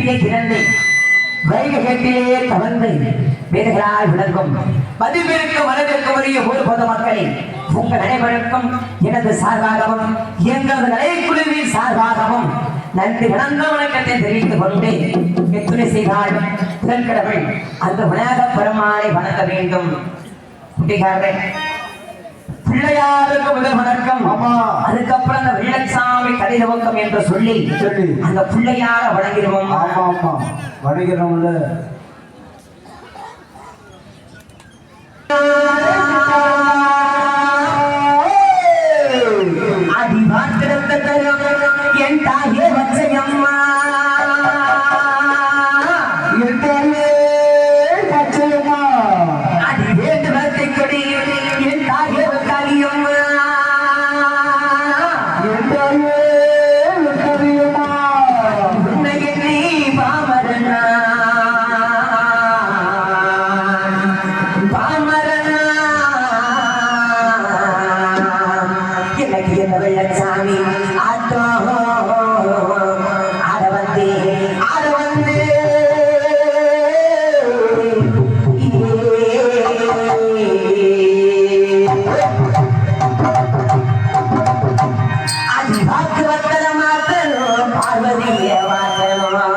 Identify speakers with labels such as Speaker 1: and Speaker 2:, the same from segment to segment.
Speaker 1: விழியை திறந்து வைககத்திலே தவழ்ந்து வேதகளால் விளங்கும் பதிவிற்கு மனதிற்கு உரிய ஒரு பொது மக்களின் உங்கள் அனைவருக்கும் எனது சார்பாகவும் எங்களது நடைக்குழுவின் சார்பாகவும் நன்றி வணங்க வணக்கத்தை தெரிவித்துக் கொண்டு எத்துணை செய்தால் திறன்கடவுள் அந்த விநாயக பெருமானை வணங்க வேண்டும். பிள்ளையாருக்கு முதல் வணக்கம். அதுக்கப்புறம் அந்த வெள்ளச்சாமி கதை துவக்கம் என்று சொல்லி அந்த பிள்ளையார வணங்கிடுவோம்.
Speaker 2: வணங்கிறோம்ல.
Speaker 1: அடி வாக்கிடத்த தரும் என் தாயே வச்சையம்மா,
Speaker 2: என் தாயே வச்சையம்மா,
Speaker 1: அடி வேண்டு வளர்த்தை கொடி என் தாயே வக்காளியம்மா,
Speaker 2: என் தாயே வக்காளியம்மா,
Speaker 1: உன்னை எண்ணி பாமரனா எனக்கு என்ன வெள்ளச்சாமி ஆட்டோ ஆட வந்தே அது வாக்கு வத்தல மாத்தணும் பார்வதிய மாத்தணும்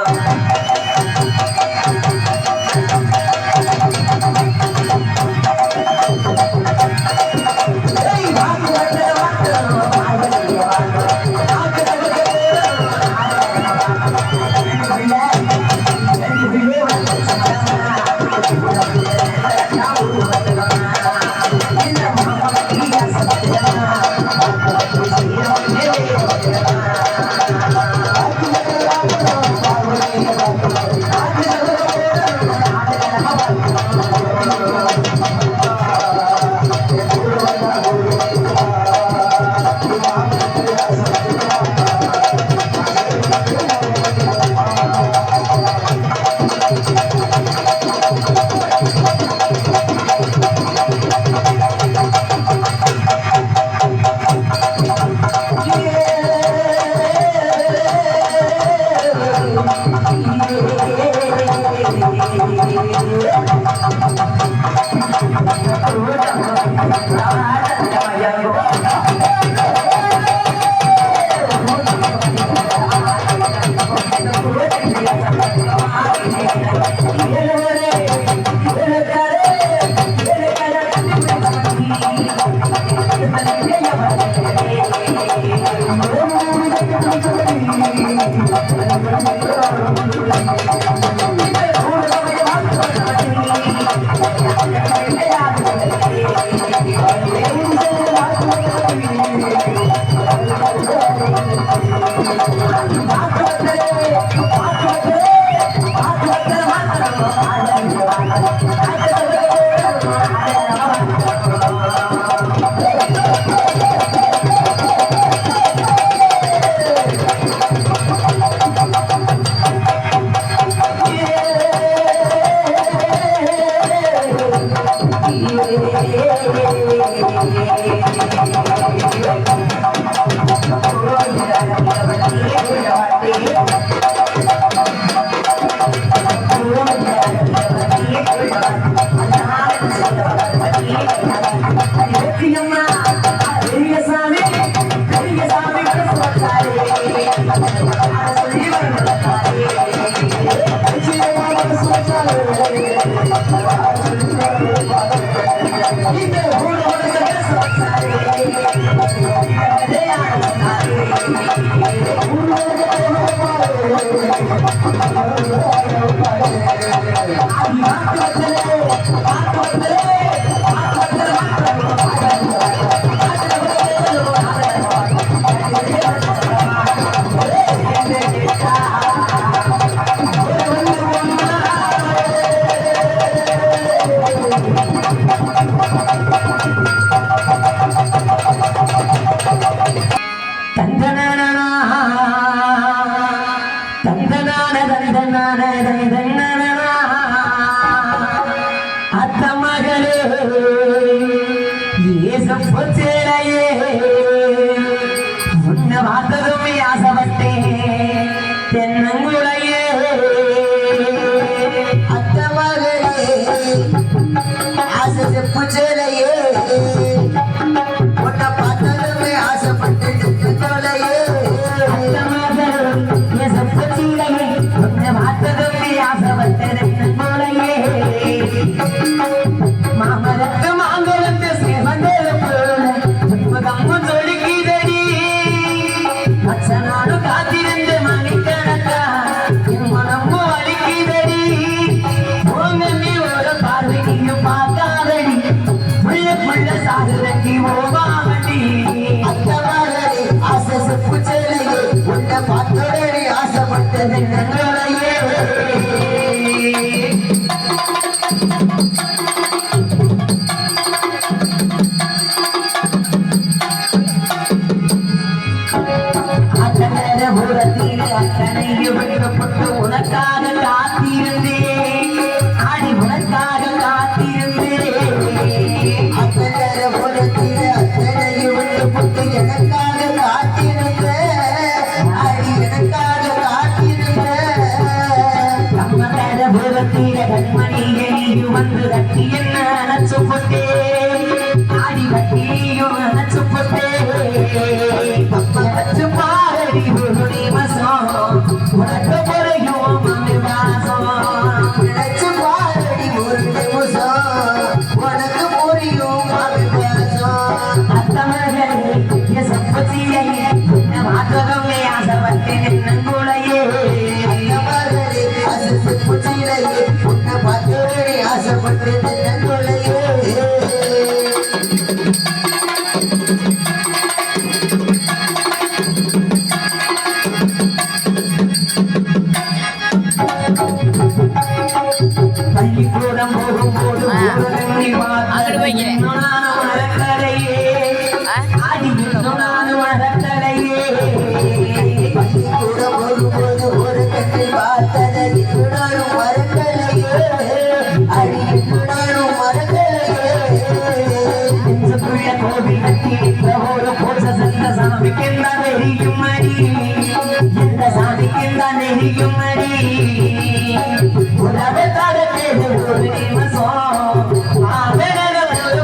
Speaker 1: பார்த்ததும் ஆசைப்பட்டேன் தென்னங்குளையே நீயும் வந்து கட்டி என்ன அணைச்சு போட்டே ஆடி கட்டியும் அணைச்சு போட்டே அணைச்சு பாரடி ஒரு நிமிஷம் உனக்கு முறையும் மம்மி வாசம்
Speaker 2: நினைச்சு பாரடி ஒரு நிமிஷம் உனக்கு புரியும் மம்மி வாசம்
Speaker 1: அத்தமகளே என் சப்பத்தியை மாற்றமே ஆசைப்பட்டு நின்னுங்கூடையே
Speaker 2: உன்னை பார்த்து ஆசைப்பட்டு நின்னுங்கூடையே
Speaker 1: பள்ளிக்கூடம் போகும்போது மரக்கடையே நானும் மரக்கடையே
Speaker 2: கூட போகும்போது ஒரு கட்டில் பார்த்ததை நானும் மறக்கலையே அடி நானும் மறக்கலையே
Speaker 1: கோவில் கட்டி ஒரு போச சந்த சாமிக்கெல்லாம் நெறியும் மடி எந்த சாமிக்கெல்லாம் நெறியும் மடி உலக தரத்தேது ஒரு நிமிஷம்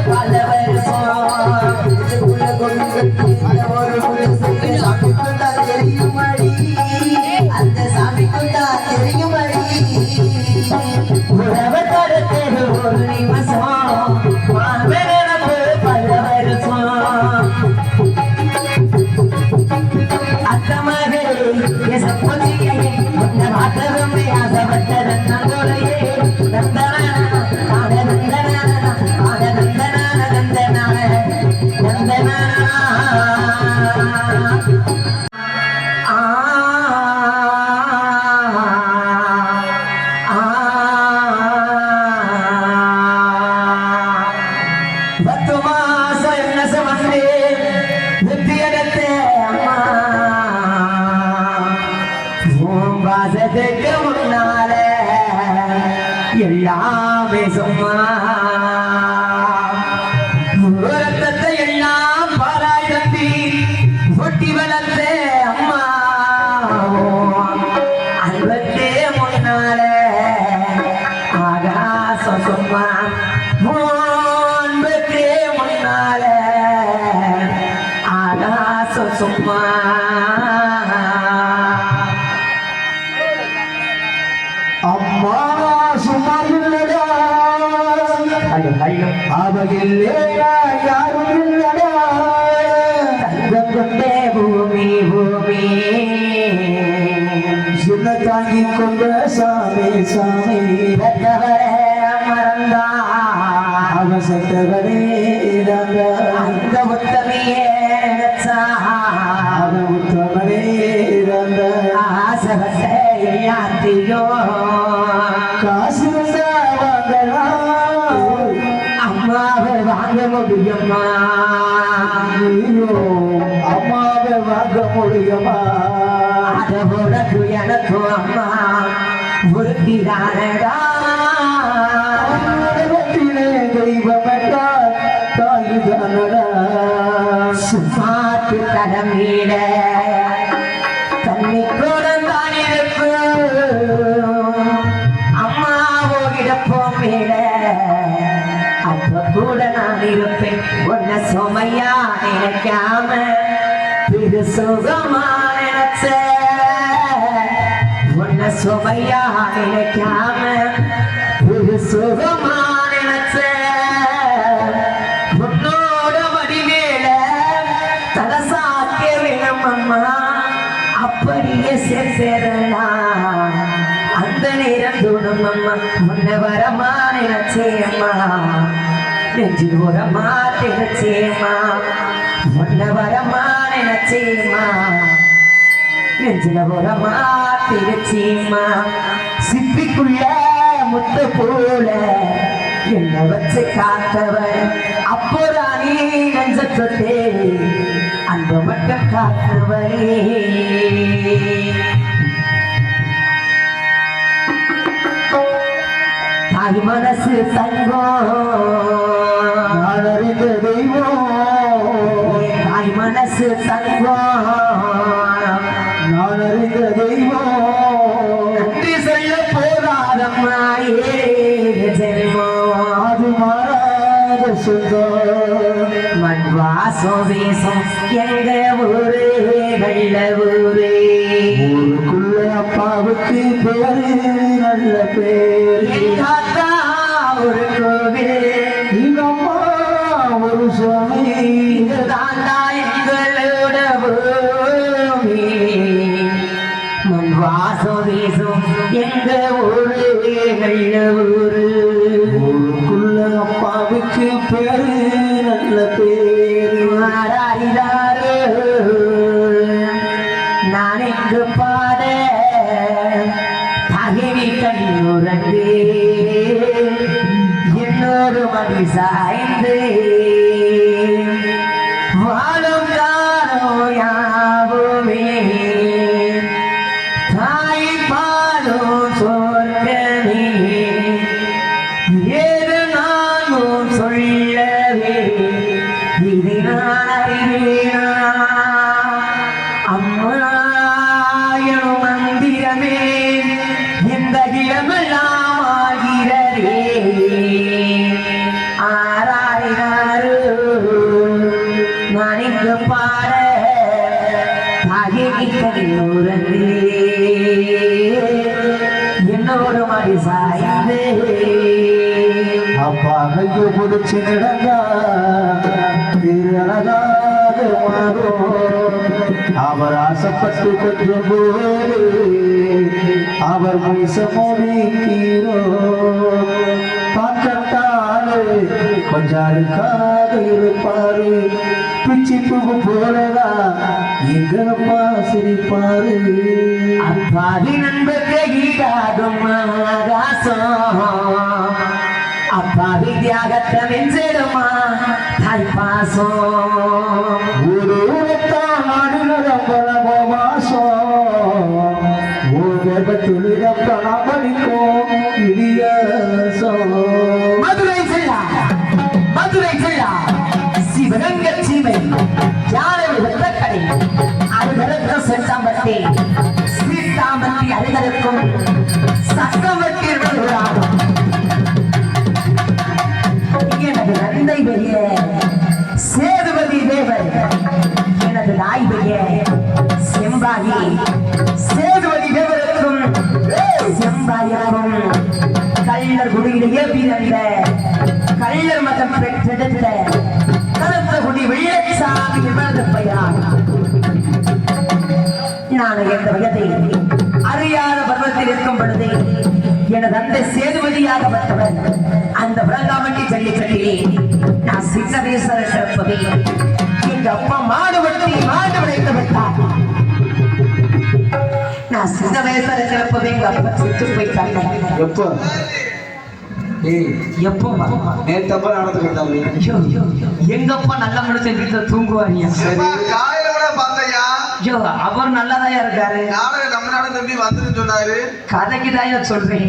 Speaker 1: பல வருஷம்
Speaker 2: அந்த சாமிக்கும் தான் தெரியும் அடி
Speaker 1: உலக தரத்தேது ஒரு நிமிஷம் பல வருஷம் அத்தமகளே சப்போசியை உன்ன மாற்றமே ஆசைப்பட்ட நந்தோரையே நந்தன நந்தன நந்தன பத்து மாசம் என்ன சுமந்து புத்தியடத்தே அம்மா வாசத்துக்கு முன்னால எல்லாமே சும்மா ரத்தத்தை எல்லாம் பாராய் தம்பி ஒட்டி வளர்த்தே அம்மா அன்பத்தே முன்னால ஆகாசம் சும்மா அன்பத்தே முன்னால ஆகாசம் சும்மா
Speaker 2: அம்மா சும்மா இல்லடா அவகில்லேடா யாரும் இல்லடா
Speaker 1: தங்கம் கொண்டே பூமி பூமி
Speaker 2: சின்ன தாங்கி கொண்ட சாமி சாமி
Speaker 1: பெற்றவரே மறந்தா
Speaker 2: அவசத்தவரே
Speaker 1: அந்த உத்தமையே நினைச்சா
Speaker 2: அவ உத்தமரே
Speaker 1: ஆசைப்பட்ட எல்லாத்தையும்
Speaker 2: காசு வாங்கலாம்
Speaker 1: அம்மாவை வாங்க முடியுமா
Speaker 2: ஐயோ அம்மாவை வாங்க முடியுமா
Speaker 1: அதை உனக்கு எனக்கும் அம்மா ஒருத்திதானடா
Speaker 2: உலகத்திலே தெய்வம் என்றால் தாயுதானடா
Speaker 1: சும்மாத்து கடமீட தண்ணி கூடந்தான் இருப்பு அம்மாவோட போமேட அப்ப கூட நான் இருப்பேன் உன்னை சுமையா நினைக்காம இது சுகமா நினைச்ச உன்னை சுமையா நினைக்காம இது சுகமா நினைச்ச உன்னோட வடிவேல தலசாக்க வேணும் அம்மா அப்படியே சேர்ந்தா அந்த நேரம் தூணும் அம்மா உன்னை வரமா நினைச்சேம்மா நெஞ்சு உரமா நினைச்சேம்மா உன்னை வரமா நினைச்சேம்மா நெஞ்சில உரமா திருச்சிம்மா சிப்பிக்குள்ள முத்த போல என்ன வச்சு காத்தவர் அப்போ ராணி நெஞ்ச தொட்டே அன்பு மட்டும் காத்தவரே தாய் மனசு தங்கம்
Speaker 2: நான் அறிந்த தெய்வம்
Speaker 1: தாய் மனசு தங்கம்
Speaker 2: நான் அறிந்த தெய்வம்
Speaker 1: நன்றி சொல்ல போதாதம்மா ஏ ஜென்மோ
Speaker 2: சொந்தம்
Speaker 1: மண் வாசம் வீசும் எங்க ஊரு நல்ல ஊரே.
Speaker 2: ஊருக்குள்ள அப்பாவுக்கு பேரு நல்ல பேரு.
Speaker 1: எங்க அத்தா ஒரு கோவில்,
Speaker 2: எங்க அம்மா ஒரு சுவாமி.
Speaker 1: இதுதான்டா எங்களோட பூமி. மண் வாசம் வீசும் எங்க ஊரு நல்ல ஊரு.
Speaker 2: ஊருக்குள்ள அப்பாவுக்கு பேரு நல்ல பேரு.
Speaker 1: மாறாரிதாரு நான் எங்கு பாட தகினி கண்ணுறங்கு என்னோடு மணி சாய்ந்து வாழும் காலம் யாவுமே தாய் பாலும் சொர்க்கமே ஏது நானும் சொல்லவே இது நான் அறிவேனா அம்மாயனும் மந்திரமே இந்த இடமெல்லாம் ஆகிறதே. ஆராயினாரு நான் இங்கு பாட தகினிக்கல்லூரே என்னோடு மடி சாய்ந்து
Speaker 2: அப்பா கையை பிடிச்சு நடந்தா திருஅழகாக மாறும். அவர் ஆசைப்பட்டு கொஞ்சம் போது அவர் மீசமோடிக்கிறோ. பார்க்கத்தாரு கொஞ்சம் அழுக்காக இருப்பாரு. பிச்சி பூ போலதா எங்க அப்பா சிரிப்பாரு.
Speaker 1: அப்பாவி நண்பர்க்கு ஈடாகும் ஆகாசம் அப்பாவி தியாகத்தை வெஞ்சிடுமா தாய் பாசம்.
Speaker 2: ஒரு ஊரத்தான் நாடுகிற பரம மாசம். துளிரம் பணமளிக்கும் இடியாசம்.
Speaker 1: மதுரை செல்லா மதுரை செல்லா சிவகங்க சீமை யாரை வெள்ளக்கடை அருகருக்க செந்தாம்பட்டி சீட்டாம்பட்டி அருகருக்கும் சக்கமட்டி எனது நந்தை பெரிய சேதுபதி தேவர் எனது நாய் பெரிய செம்பாகி சேதுபதி தேவருக்கும் செம்பாயக்கும் கள்ளர் குடியிலேயே பிறந்த கள்ளர் மதம் பெற்றெடுத்த கருத்த குடி வெள்ளச்சாமி இவரது பெயரால் நான் எந்த வயதை அறியாத பருவத்தில் இருக்கும் பொழுது எனது தந்தை சேதுபதியாகப்பட்டவர் அந்த விளங்காமட்டி ஜல்லிக்கட்டிலே நான் சின்னவேசர சிறப்பதை எங்க அப்பா மாடு விளைத்து விட்டார். நான் சின்னவேசர சிறப்பதை எங்க அப்பா செத்து போயிட்டாங்க.
Speaker 2: எப்போ
Speaker 1: எப்போ
Speaker 2: நேத்தப்ப நடந்துக்கிட்டாங்க.
Speaker 1: எங்கப்பா நல்ல மனுஷன் வீட்டுல தூங்குவாரியா? ஐயோ அவர் நல்லதாயா இருக்காரு. கதைக்கு தாயா சொல்றேன்.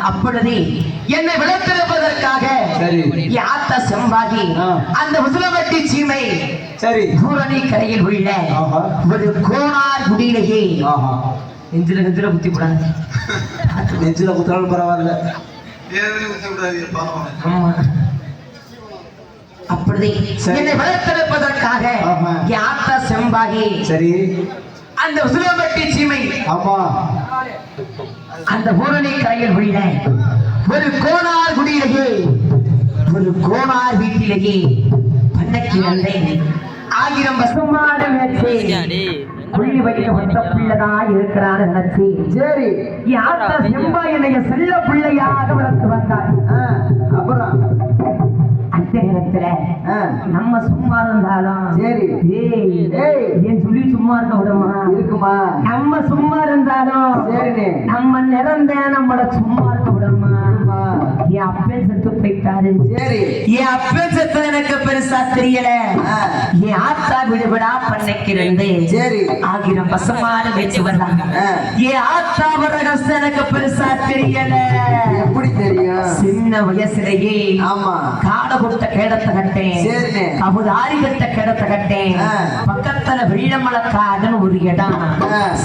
Speaker 1: அப்பொழுது என்னை விளத்திருப்பதற்காக யாத்த செம்பாகி அந்த முசுலமட்டி சீமை
Speaker 2: சரி
Speaker 1: பூரணி கரையில் உள்ள ஒரு கோணார் குடியிலேயே நெஞ்சில குத்தி கூடாது.
Speaker 2: நெஞ்சில குத்தாலும் பரவாயில்ல.
Speaker 1: அப்படி என்னை வளர்த்தெடுப்பதற்காக யாத்த செம்பாகி
Speaker 2: சரி
Speaker 1: அந்த உசுலம்பட்டி சீமை
Speaker 2: ஆமா
Speaker 1: அந்த பூரணி கரையில் உள்ள ஒரு கோணார் குடியிலேயே ஒரு கோணார் வீட்டிலேயே பண்ணைக்கு வந்தேன். 1000 பசுமாடு மேற்கே புள்ளி வைக்க ஒத்த பிள்ளைதான் இருக்கிறான்னு நினைச்சு
Speaker 2: சரி
Speaker 1: யாத்த செம்பா என்னைய செல்ல பிள்ளையாக வளர்த்து வந்தார்.
Speaker 2: அப்புறம்
Speaker 1: அந்த நேரத்துல நம்ம சும்மா இருந்தாலும்
Speaker 2: சரி
Speaker 1: ஏன் சொல்லி சும்மா இருக்க விடுமா
Speaker 2: இருக்குமா?
Speaker 1: நம்ம சும்மா இருந்தாலும்
Speaker 2: சரி
Speaker 1: நம்ம நிறந்த நம்மள சும்மா இருக்க விடுமா? என் அப்பன் செத்து போயிட்டாரு.
Speaker 2: சரி
Speaker 1: என் அப்பன் செத்து எனக்கு பெருசா தெரியல. என் ஆத்தா விடுபடா பண்ணைக்கு 2
Speaker 2: சரி
Speaker 1: 1000 பசுமாடு வச்சு வந்தாங்க. என் ஆத்தா வர கஷ்டம் எனக்கு பெருசா தெரியல.
Speaker 2: எப்படி தெரியும்?
Speaker 1: சின்ன வயசுலயே
Speaker 2: ஆமா
Speaker 1: காடை கொடுத்த கேடத்தை கட்டேன்.
Speaker 2: சரி
Speaker 1: கபுதாரி கட்ட கேடத்தை கட்டேன். பக்கத்துல வெள்ளமலக்காதுன்னு ஒரு இடம்.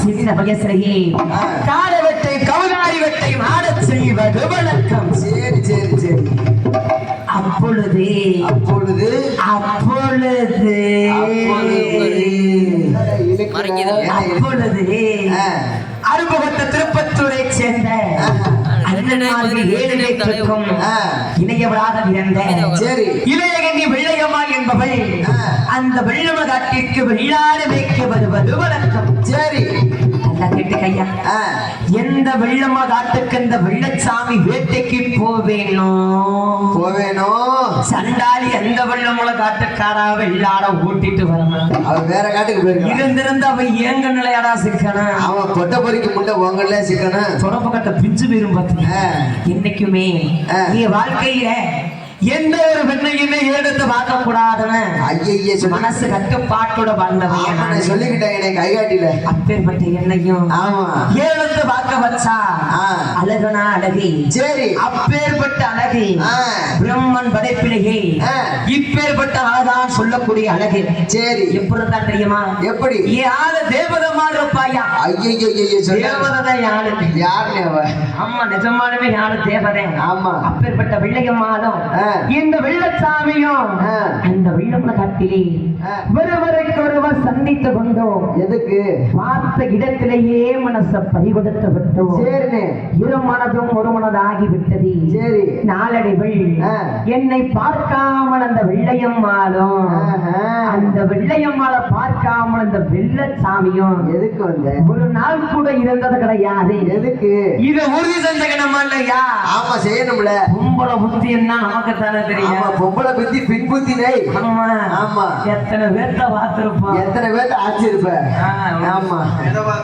Speaker 1: சின்ன வயசுலயே காடை வெட்டை கவுதாரி வெட்டை மாடச் செய்வது வழக்கம்.
Speaker 2: சரி சரி சரி
Speaker 1: அப்பொழுது அப்பொழுது
Speaker 2: அப்பொழுது
Speaker 1: அப்பொழுது அப்பொழுது அறுபகத்த திருப்பத்தூரை சேர்ந்த அண்ணன்மார்கள் 7 பேருக்கும் இணையவளாக இருந்த
Speaker 2: சரி
Speaker 1: இளையகண்ணி வெள்ளையம்மாள் என்பவள் அந்த வெள்ளம காட்டிற்கு வெள்ளாடு வைக்க வருவது வழக்கம்.
Speaker 2: சரி
Speaker 1: நல்லா கேட்டு கையா, எந்த வெள்ளம காட்டுக்கு இந்த வெள்ளச்சாமி வேட்டைக்கு போவேனோ சண்டாளி எந்த வெள்ளமல காட்டுக்காரா வெள்ளாட ஓட்டிட்டு வரணும்.
Speaker 2: அவன் வேற காட்டுக்கு போயிருக்கான்.
Speaker 1: இருந்திருந்து அவன் ஏங்க நிலையாடா சிக்கணும்.
Speaker 2: அவன் கொட்டை பொறிக்கு முட்டை உங்கள சிக்கணும்.
Speaker 1: தொடப்ப கட்ட பிஞ்சு போயிரும் பார்த்து. இன்னைக்குமே நீ வாழ்க்கையில எந்த ஒரு பெண்ணையுமே எடுத்து பார்க்க கூடாதுன்னு
Speaker 2: ஐயே
Speaker 1: மனசு கட்டுப்பாட்டோட வாழ்ந்தவன்
Speaker 2: சொல்லிக்கிட்டேன். எனக்கு கைகாட்டில
Speaker 1: அப்பேற்பட்ட என்னையும்
Speaker 2: ஆமா
Speaker 1: எடுத்து பார்க்க வச்சா அழகுனா அழகி.
Speaker 2: சரி
Speaker 1: அப்பேற்பட்ட அழகி பிரம்மன் படைப்பிலேயே இப்பேற்பட்ட அழகான் சொல்லக்கூடிய அழகு.
Speaker 2: சரி
Speaker 1: எப்படிதான் தெரியுமா?
Speaker 2: எப்படி?
Speaker 1: யாரு தேவதமா இருப்பாயா?
Speaker 2: ஐயோ
Speaker 1: தேவதான் யாரு?
Speaker 2: யாருன்னு அவ?
Speaker 1: ஆமா நிஜமானவே யாரு தேவதை.
Speaker 2: ஆமா
Speaker 1: அப்பேற்பட்ட வெள்ளையம்மாளும் இந்த வெள்ளச்சாமியும் அந்த வெள்ளம்ல காட்டிலே ஒருவருக்கு ஒருவர் சந்தித்து கொண்டோம்.
Speaker 2: எதுக்கு?
Speaker 1: பார்த்த இடத்திலேயே மனசை பறிகொடுத்து விட்டோம்.
Speaker 2: சரி
Speaker 1: இரு மனதும் ஒரு மனதாகி விட்டது.
Speaker 2: சரி
Speaker 1: நாளடைவில் என்னை பார்க்காமல் அந்த வெள்ளையம்மாளும் அந்த வெள்ளையம்மாளை பார்க்காமல் அந்த வெள்ளச்சாமியும்
Speaker 2: எதுக்கு வந்த?
Speaker 1: ஒரு நாள் கூட இருந்தது கிடையாது.
Speaker 2: எதுக்கு?
Speaker 1: இது உறுதி செஞ்சகணமா இல்லையா?
Speaker 2: ஆமா செய்யணும்ல.
Speaker 1: பொம்பளை புத்தி என்ன நமக்கு தானே தெரியும்.
Speaker 2: பொம்பளை புத்தி பின் புத்தி நை.
Speaker 1: ஆமா
Speaker 2: ஆமா
Speaker 1: எத்தனை பேர்த்த பார்த்திருப்போம்.
Speaker 2: எத்தனை பேர்த்த ஆச்சு இருப்ப. ஆமா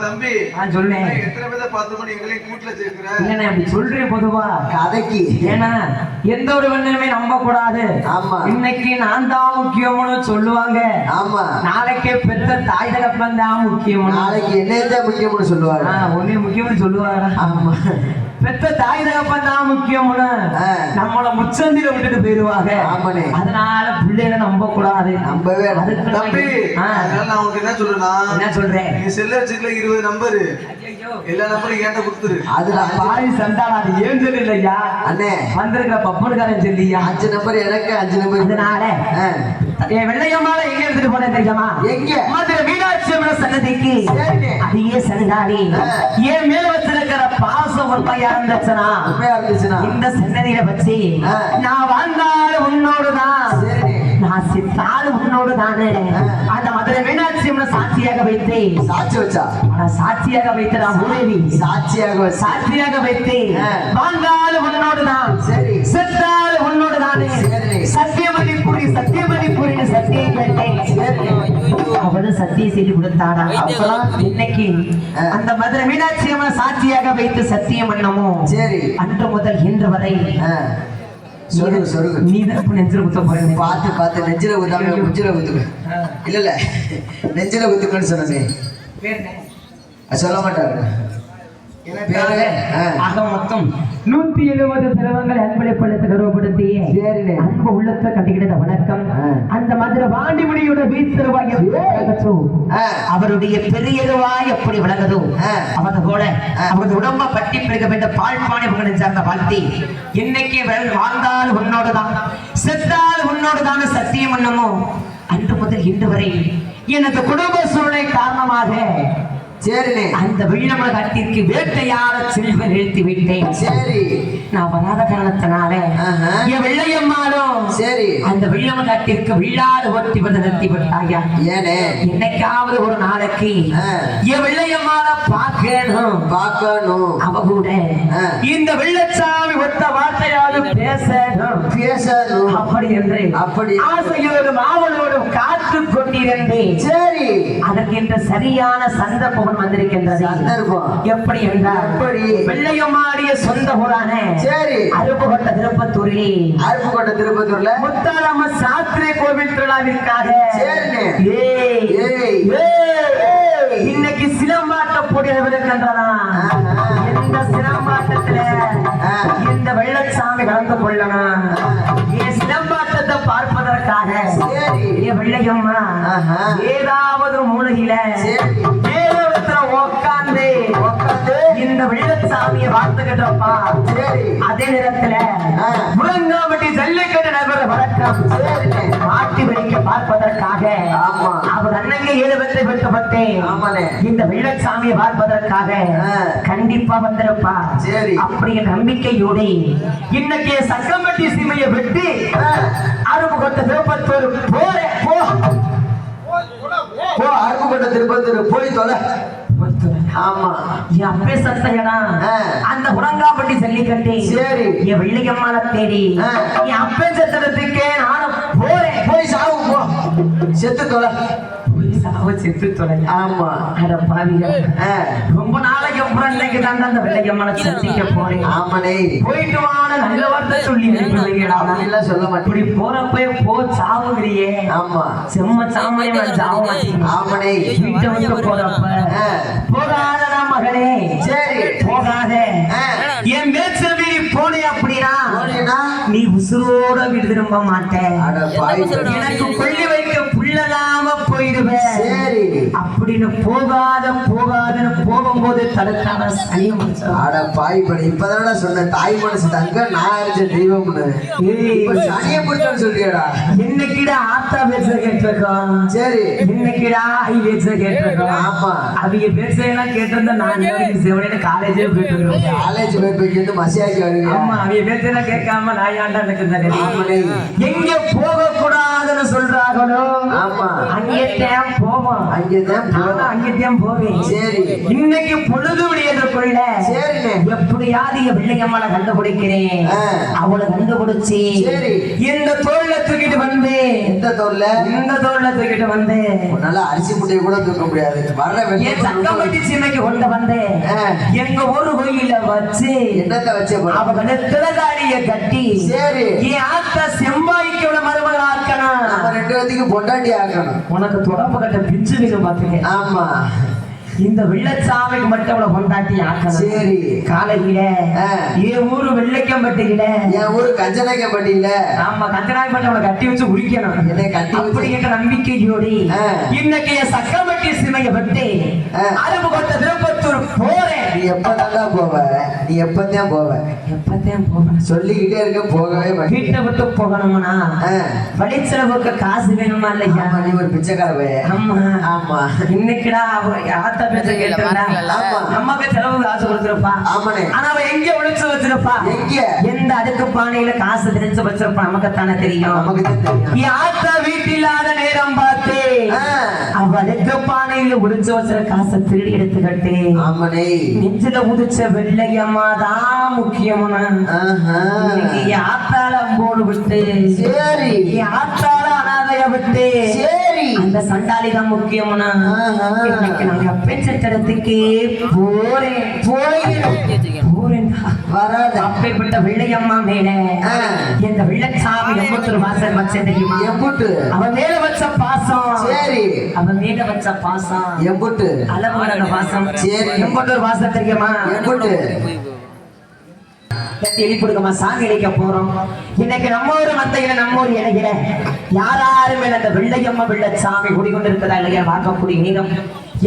Speaker 3: தம்பி
Speaker 1: சொல்லேன்.
Speaker 3: எத்தனை பேரை பார்த்து எங்களையும் கூட்டுல சேர்க்கிற?
Speaker 1: இல்லண்ணே அப்படி சொல்றேன் பொதுவா
Speaker 2: கதைக்கு.
Speaker 1: ஏன்னா எந்த ஒரு பெண்ணுமே நம்ப கூடாது.
Speaker 2: ஆமா
Speaker 1: இன்னைக்கு நான் தான் முக்கியம்னு சொல்லுவாங்க.
Speaker 2: ஆமா
Speaker 1: நாளைக்கே பெற்ற தாய் தகப்பன் தான் முக்கியம்.
Speaker 2: நாளைக்கு என்னதான் முக்கியம்னு சொல்லுவாங்க.
Speaker 1: ஒன்னே முக்கியம்னு சொல்லுவாங்க.
Speaker 2: ஆமா
Speaker 1: பெற்ற தாய் தகப்பன் தான் முக்கியம்னு நம்மள முச்சந்தில விட்டுட்டு போயிருவாங்க.
Speaker 2: ஆமாண்ணே.
Speaker 1: அதனால பிள்ளைகளை நம்ப கூடாது.
Speaker 2: நம்பவே
Speaker 3: தம்பி அதனால நான் உனக்கு என்ன சொல்றேன்னா,
Speaker 1: என்ன சொல்றேன்?
Speaker 3: நீ செல்ல வச்சுக்கல 20 நம்பரு எல்லா நம்பரும் என்கிட்ட கொடுத்துரு.
Speaker 2: அதுல
Speaker 1: பாய் சண்டாளா அது ஏன் இல்லையா
Speaker 2: அண்ணே
Speaker 1: வந்திருக்கிற பப்பனுக்காரன் சொல்லியா
Speaker 2: 5 நம்பர் எனக்கு 5 நம்பர்.
Speaker 1: அதனால என் வெள்ளையம்மால எங்க எடுத்துட்டு போனேன் தெரியுமா?
Speaker 2: எங்க?
Speaker 1: மதுரை மீனாட்சி அம்மன் சன்னதிக்கு. அதையே சண்டாளி என் மேல வச்சிருக்கிற பாசம் உண்மையா இருந்துச்சுன்னா இந்த சன்னதியில வச்சு நான் வாழ்ந்தாலும் உன்னோடுதான், நான் சித்தாலும் உன்னோடு தானே. அந்த மதுரை மீனாட்சி அம்மன் சாட்சியாக வைத்து
Speaker 2: சாட்சி வச்சா
Speaker 1: சாட்சியாக வைத்து நான் மூதேவி சாட்சியாக வைத்து வாழ்ந்தாலும் உன்னோடு தான், செத்தாலும் உன்னோடு தானே. சத்தியமணி புரி சத்தியம் கேட்டேன். அவனும் சத்தியம் செய்து கொடுத்தாரா? அப்புறம் இன்னைக்கு அந்த மதுரை மீனாட்சி அம்மன் சாட்சியாக வைத்து சத்தியம் பண்ணமோ சரி அன்று முதல் இன்று வரை நீதான் நெஞ்சில குத்த போறேன்.
Speaker 2: பார்த்து நெஞ்சில குத்தாம முஞ்சில குத்துக்க. இல்ல நெஞ்சில குத்துக்கன்னு சொன்னேன். சொல்ல மாட்டாரு.
Speaker 1: ஆக மொத்தம் 170 செலவங்களை அன்பளிப்படுத்த கருவப்படுத்திய அன்பு உள்ளத்தை கட்டிக்கிட்ட வணக்கம். அந்த மதுரை வாண்டிமுடியோட வீசுவாய் அவருடைய பெரியதுவாய் எப்படி விளங்குதோ அவனை போல அவரது உடம்ப பட்டி பிறக்க வேண்ட பாழ்பானை சார்ந்த வாழ்த்தி இன்னைக்கு வாழ்ந்தால் உன்னோடுதான், செத்தால் உன்னோடுதான் சத்தியம் பண்ணமோ அன்று முதல் இன்று வரை எனது குடும்ப சூழ்நிலை காரணமாக சரி அந்த வெள்ளம காட்டிற்கு வேட்டையாட செல்வன் எழுத்து விட்டேன். சரி நான் வராத காரணத்தினால என் வெள்ளையம்மாளும் சரி அந்த வெள்ளம காட்டிற்கு விழாடு ஓட்டி வந்து நிறுத்தி விட்டாயா. ஏனே என்னைக்காவது ஒரு நாளைக்கு என் வெள்ளையம்மாள பார்க்கணும் அவ கூட இந்த வெள்ளச்சாமி ஒத்த வார்த்தையாவது பேசணும் அப்படி என்று அப்படி ஆசையோடு மாவளோடு காத்து கொண்டிருந்தேன். சரி அதற்கென்ற சரியான சந்தர்ப்பம் வந்திருக்கின்றது. எப்படி என்றால் வெள்ளையம்மாடிய சொந்த ஊரான சரி அருப்புக்கோட்ட திருப்பத்தூர்ல முத்தாரம்ம சாஸ்திரி கோவில் திருவிழாவிற்காக இன்னைக்கு சிலம்பாட்ட போட்டிகள் இருக்கின்றன. இந்த சிலம்பாட்டத்துல இந்த வெள்ளச்சாமி கலந்து கொள்ளணும். சிலம்பாட்டத்தை பார்ப்பதற்காக வெள்ளையம்மா ஏதாவது மூலையில உட்கார்ந்து இந்த வெள்ளச்சாமியை பார்த்துக்கிட்டோம்ப்பா. அதே நேரத்துல முழங்காம்பட்டி ஜல்லிக்கட்டு நபர் வழக்க பக்கம் மாட்டி வெடிக்க பார்ப்பதற்காக
Speaker 2: ஆமா.
Speaker 1: அவர் அண்ணங்க 7 பேரை பெற்றப்பட்டு
Speaker 2: ஆமாண்ணே.
Speaker 1: இந்த வெள்ளச்சாமியை பார்ப்பதற்காக கண்டிப்பா வந்திருப்பா.
Speaker 2: சரி.
Speaker 1: அப்படிங்கிற நம்பிக்கையோடு இன்னைக்கு சக்கம்பட்டி சீமையை விட்டு அருப்புக்கோட்டை திருப்பத்தூர் போறேன்.
Speaker 2: போ அருப்புக்கோட்டை திருப்பத்தூர் போய் தொலை. ஆமா.
Speaker 1: என் அப்பே சத்தையடா அந்த உரங்காப்பட்டி ஜல்லிக்கட்டு.
Speaker 2: சரி.
Speaker 1: என் வெள்ளியம்மான தேடி என் அப்பே சத்திரத்துக்கே நானும் போறேன்.
Speaker 2: போய் சாவு போ, செத்து தொலை.
Speaker 1: சாவ செத்து தொலை.
Speaker 2: ஆமா.
Speaker 1: அட பாவிகள், ரொம்ப நாளைக்கு அப்புறம் இன்னைக்கு தான் அந்த வெள்ளியம்மனை சந்திக்க போறேன்.
Speaker 2: ஆமாண்ணே.
Speaker 1: போயிட்டு வான நல்ல வார்த்தை சொல்லி
Speaker 2: அப்படிலாம் சொல்ல மாட்டேன்.
Speaker 1: இப்படி போறப்ப போ சாவுகிறியே.
Speaker 2: ஆமா.
Speaker 1: செம்ம சாமணி நான் சாவ மாட்டேன்.
Speaker 2: ஆமாண்ணே.
Speaker 1: வீட்டை வந்து போறப்ப போகாதடா மகளே.
Speaker 2: சரி.
Speaker 1: போகாத. என் மேய்ச்சல் வீடு போனே அப்படின்னா
Speaker 2: போனேனா
Speaker 1: நீ உசுரோட வீடு திரும்ப மாட்டேன்.
Speaker 2: அட பாய்.
Speaker 1: எனக்கு கொள்ளி வைக்க புள்ளலாம போயிடுவேன்.
Speaker 2: சரி.
Speaker 1: அப்படின்னு போகாதன்னு போகும்போது தடுத்தான சனிய முடிச்சா.
Speaker 2: அட பாய் படி இப்பதானடா சொன்ன தாய் மனசு தங்க நான் அறிஞ்ச தெய்வம்னு. இப்ப சனிய பிடிச்சோன்னு சொல்றியடா.
Speaker 1: இன்னைக்குடா ஆத்தா பேச கேட்டிருக்கோம்.
Speaker 2: சரி.
Speaker 1: இன்னைக்குடா ஐ பேச கேட்டிருக்கோம்.
Speaker 2: ஆமா.
Speaker 1: அவங்க பேசலாம் கேட்டிருந்தா நான் செவனே காலேஜே போயிட்டு வருவேன்.
Speaker 2: காலேஜ் போய் போய்க்கிட்டு மசியாக்கி வருவீங்க.
Speaker 1: ஆமா. அவங்க பேசலாம் கேட்காம நான் ஏன்டா எனக்கு இந்த கதை.
Speaker 2: ஆமாண்ணே.
Speaker 1: எங்க போக கூடாதுன்னு சொல்றாங்களோ
Speaker 2: ஆமா.
Speaker 1: அங்கேத்தான் போவோம்.
Speaker 2: அங்கேதான் போவோம்.
Speaker 1: அங்கேத்தான் போவேன்.
Speaker 2: சரி.
Speaker 1: இன்னைக்கு பொழுது விடியதுக்குள்ள
Speaker 2: சரிண்ணே.
Speaker 1: எப்படியாவது என் பிள்ளையம்மாளை கண்டுபிடிக்கிறேன். அவளை கண்டுபிடிச்சி
Speaker 2: சரி.
Speaker 1: இந்த தோல்ல தூக்கிட்டு வந்து
Speaker 2: எந்த தோல்ல?
Speaker 1: இந்த தோல்ல தூக்கிட்டு வந்து
Speaker 2: நல்லா அரிசி முட்டையை கூட தூக்க முடியாது. வர்ற
Speaker 1: என் சங்கம்பட்டி சீமைக்கு கொண்டு வந்து எங்க ஊரு கோயில வச்சு
Speaker 2: என்னத்தை வச்சு
Speaker 1: அவங்க திறதாடிய கட்டி.
Speaker 2: சரி.
Speaker 1: என் ஆத்தா செம்பாய்க்கோட மருமகள் ஆக்கணும்.
Speaker 2: நம்ம 2 பேத்துக்கு பொண்டாட்டி ஆக்கணும்.
Speaker 1: உனக்கு தொடர்பு கட்ட பிச்சு வீடு பாத்துக்க.
Speaker 2: ஆமா.
Speaker 1: இந்த வெள்ளச்சாமிக்கு மட்டும் அவளை கொண்டாட்டி ஆக்கணும்.
Speaker 2: சரி.
Speaker 1: காலையில என் ஊரு வெள்ளைக்கம்பட்டியில
Speaker 2: என் ஊரு கஞ்சனாயப்பட்டியில
Speaker 1: ஆமா கஞ்சனாயப்பட்டி அவளை கட்டி வச்சு உரிக்கணும்.
Speaker 2: என்னை கட்டி
Speaker 1: அப்படிங்கிற நம்பிக்கையோடு இன்னைக்கு என் சக்கம்பட்டி சிமையை பற்றி அருப்புக்கோட்டை திருப்பத்தூர் போறேன்.
Speaker 2: நீ எப்பதான் போவ? நீ எப்பதான் போவ?
Speaker 1: எப்பதான் போவேன்
Speaker 2: சொல்லிக்கிட்டே இருக்க, போகவே மாட்டேன்.
Speaker 1: வீட்டை விட்டு போகணும்னா வழிச்செலவுக்கு காசு வேணுமா இல்லையா?
Speaker 2: நீ ஒரு பிச்சைக்கார பைய.
Speaker 1: ஆமா.
Speaker 2: ஆமா.
Speaker 1: இன்னைக்குடா ஆத்த பேச்ச கேட்டா நமக்கு செலவு காசு கொடுத்துருப்பா.
Speaker 2: ஆமாண்ணே.
Speaker 1: ஆனா அவ எங்க ஒளிச்சு வச்சிருப்பா?
Speaker 2: எங்க?
Speaker 1: எந்த அடுக்கு பானையில காசு தெரிஞ்சு வச்சிருப்பா? நமக்கு தானே தெரியும்.
Speaker 2: நமக்கு தான் தெரியும்.
Speaker 1: ஆத்த வீட்டில்லாத நேரம் பார்த்து அவ அடுக்கு பானையில ஒளிச்சு வச்சிருக்க காசை திருடி எடுத்துக்கிட்டு
Speaker 2: ஆமாண்ணே.
Speaker 1: நெஞ்சில உதிச்ச வெள்ளையம்மா தான் முக்கியமான ஆத்தால அம்போடு விட்டு.
Speaker 2: சரி.
Speaker 1: ஆத்தால அனாதைய விட்டு.
Speaker 2: சரி.
Speaker 1: அந்த சண்டாளி தான் முக்கியமான. இன்னைக்கு நாங்க பேச்சடத்துக்கு போறேன்.
Speaker 2: வராத.
Speaker 1: அப்பேற்பட்ட வெள்ளையம்மா மேல எங்க வெள்ளச்சாமி எம்புத்தூர் வாசல் வச்ச தெரியுமா?
Speaker 2: எம்புட்டு.
Speaker 1: அவன் மேல வச்ச பாசம்.
Speaker 2: சரி.
Speaker 1: அவன் மேல வச்ச பாசம்
Speaker 2: எம்புட்டு.
Speaker 1: அளவான பாசம்.
Speaker 2: சரி.
Speaker 1: எம்புத்தூர் வாசல் தெரியுமா?
Speaker 2: எம்புட்டு.
Speaker 1: எழுதி கொடுக்கமா சாமி இணைக்க போறோம். இன்னைக்கு நம்ம ஊர் மத்தையில நம்ம ஊர் இணைகிற யாருமே அந்த வெள்ளையம்மா வெள்ளச்சாமி குடிக்கொண்டிருக்கிறதா இல்லையா பார்க்கக்கூடிய நீளம்.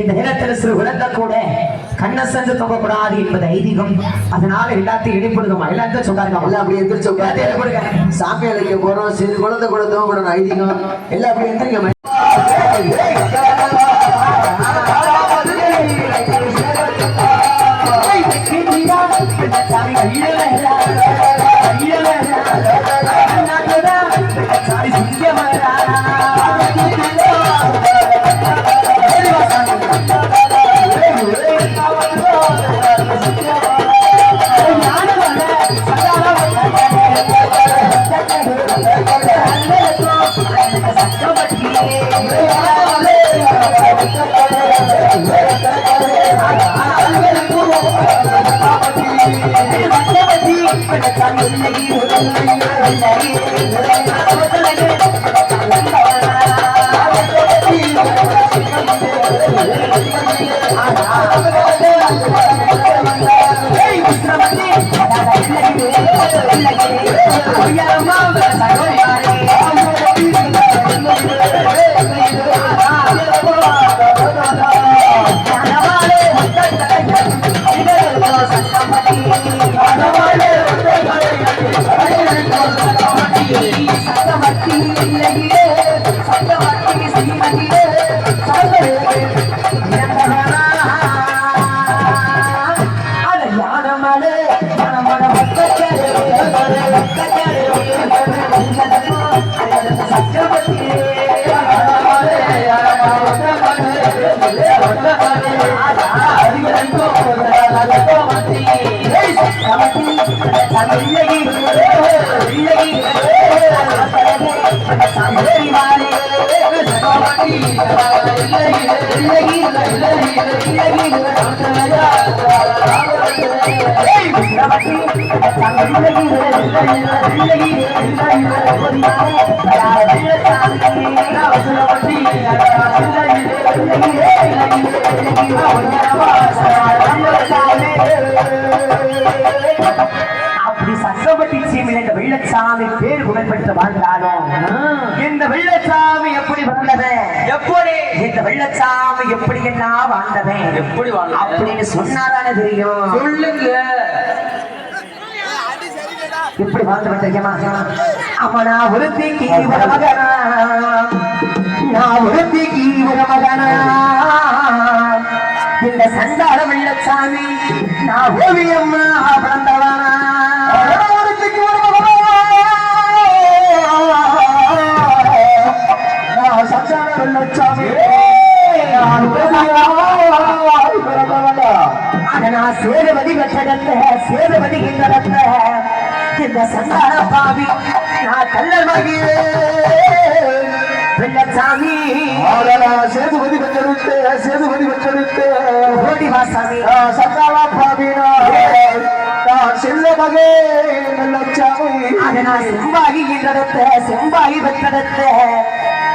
Speaker 1: இந்த நேரத்தில் சிறு விளக்க கூட கண்ணை சென்று தொங்கக்கூடாது என்பது ஐதீகம். அதனால எல்லாத்தையும் இடைப்படுங்கம்மா. எல்லாத்தையும் சொல்லாருங்க.
Speaker 2: எல்லாம் அப்படி எந்திரிச்சு சாமி அழைக்க போறோம். சிறு குழந்தை கூட தோங்கக்கூடாது ஐதீகம். எல்லாம் அப்படி எந்திரிக்க. சக்கம்பட்டி
Speaker 1: அப்படி சக்கரவட்டி சீமையில் இந்த வெள்ளச்சாமி பேர் புகழ்பெற்று வாழ்ந்தாலும் இந்த வெள்ளச்சாமி எப்படி வாழ்ந்தவன்
Speaker 2: எப்படி
Speaker 1: இந்த வெள்ளச்சாமி எப்படி என்ன வாழ்ந்தவன்
Speaker 2: எப்படி வாழ்ந்தவன்?
Speaker 1: அப்படின்னு சொன்னாதானே தெரியும்.
Speaker 2: சொல்லுங்க.
Speaker 1: எப்படி வாழ்ந்தவன் தெரியுமா? அவனா ஒருத்திக்கு ஒரு மகனா, நான் ஒருத்திக்கு ஒரு மகனா, இந்த சண்டாள வெள்ளச்சாமி நான் ஓவியம்மா பிறந்தவனா, ஒருத்திக்கு ஒரு மகனா, நான் சண்டாள வெள்ளச்சாமி நான் ஓவியம்மா பிறந்தவனா, நான் சேதுபதி பெற்றெடுத்த சேதுபதி என்ற இந்த சந்தான பாவி நான் கல்லமகி வெள்ளச்சாமி
Speaker 3: சேதுபதி பெற்றெடுத்து சேதுபதி பெற்றெடுத்து
Speaker 1: ஓடி வாசாமி
Speaker 3: சந்தான பாவினா நான் செல்ல மகே வெள்ளச்சாமி
Speaker 1: நான் செம்பாகி என்றெடுத்த செம்பாகி பெற்றெடுத்த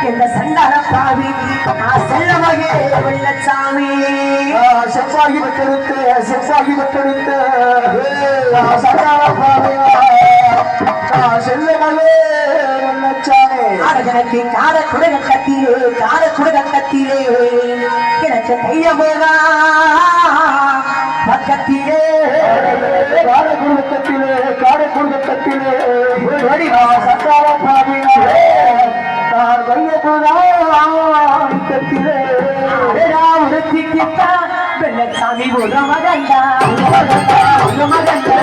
Speaker 1: இந்த சந்தான பாவி நான் செல்ல மகே வெள்ளச்சாமி
Speaker 3: செவ்வாகி பெற்றெடுத்து செவ்வாகி பெற்றெடுத்து சந்தான பாவினா நான் செல்ல மகே வெள்ளச்சாமி
Speaker 1: எனக்கு கார குடகத்திலே எனக்கு கையமோதா பக்கத்திலே
Speaker 3: காரக்குடும்பத்திலே காரக்குடும்பத்திலே சந்தான பாவினா நான் கையபுராத்திலே
Speaker 1: வெள்ளச்சாமி ஒரு மகண்டா ஒரு மகண்டா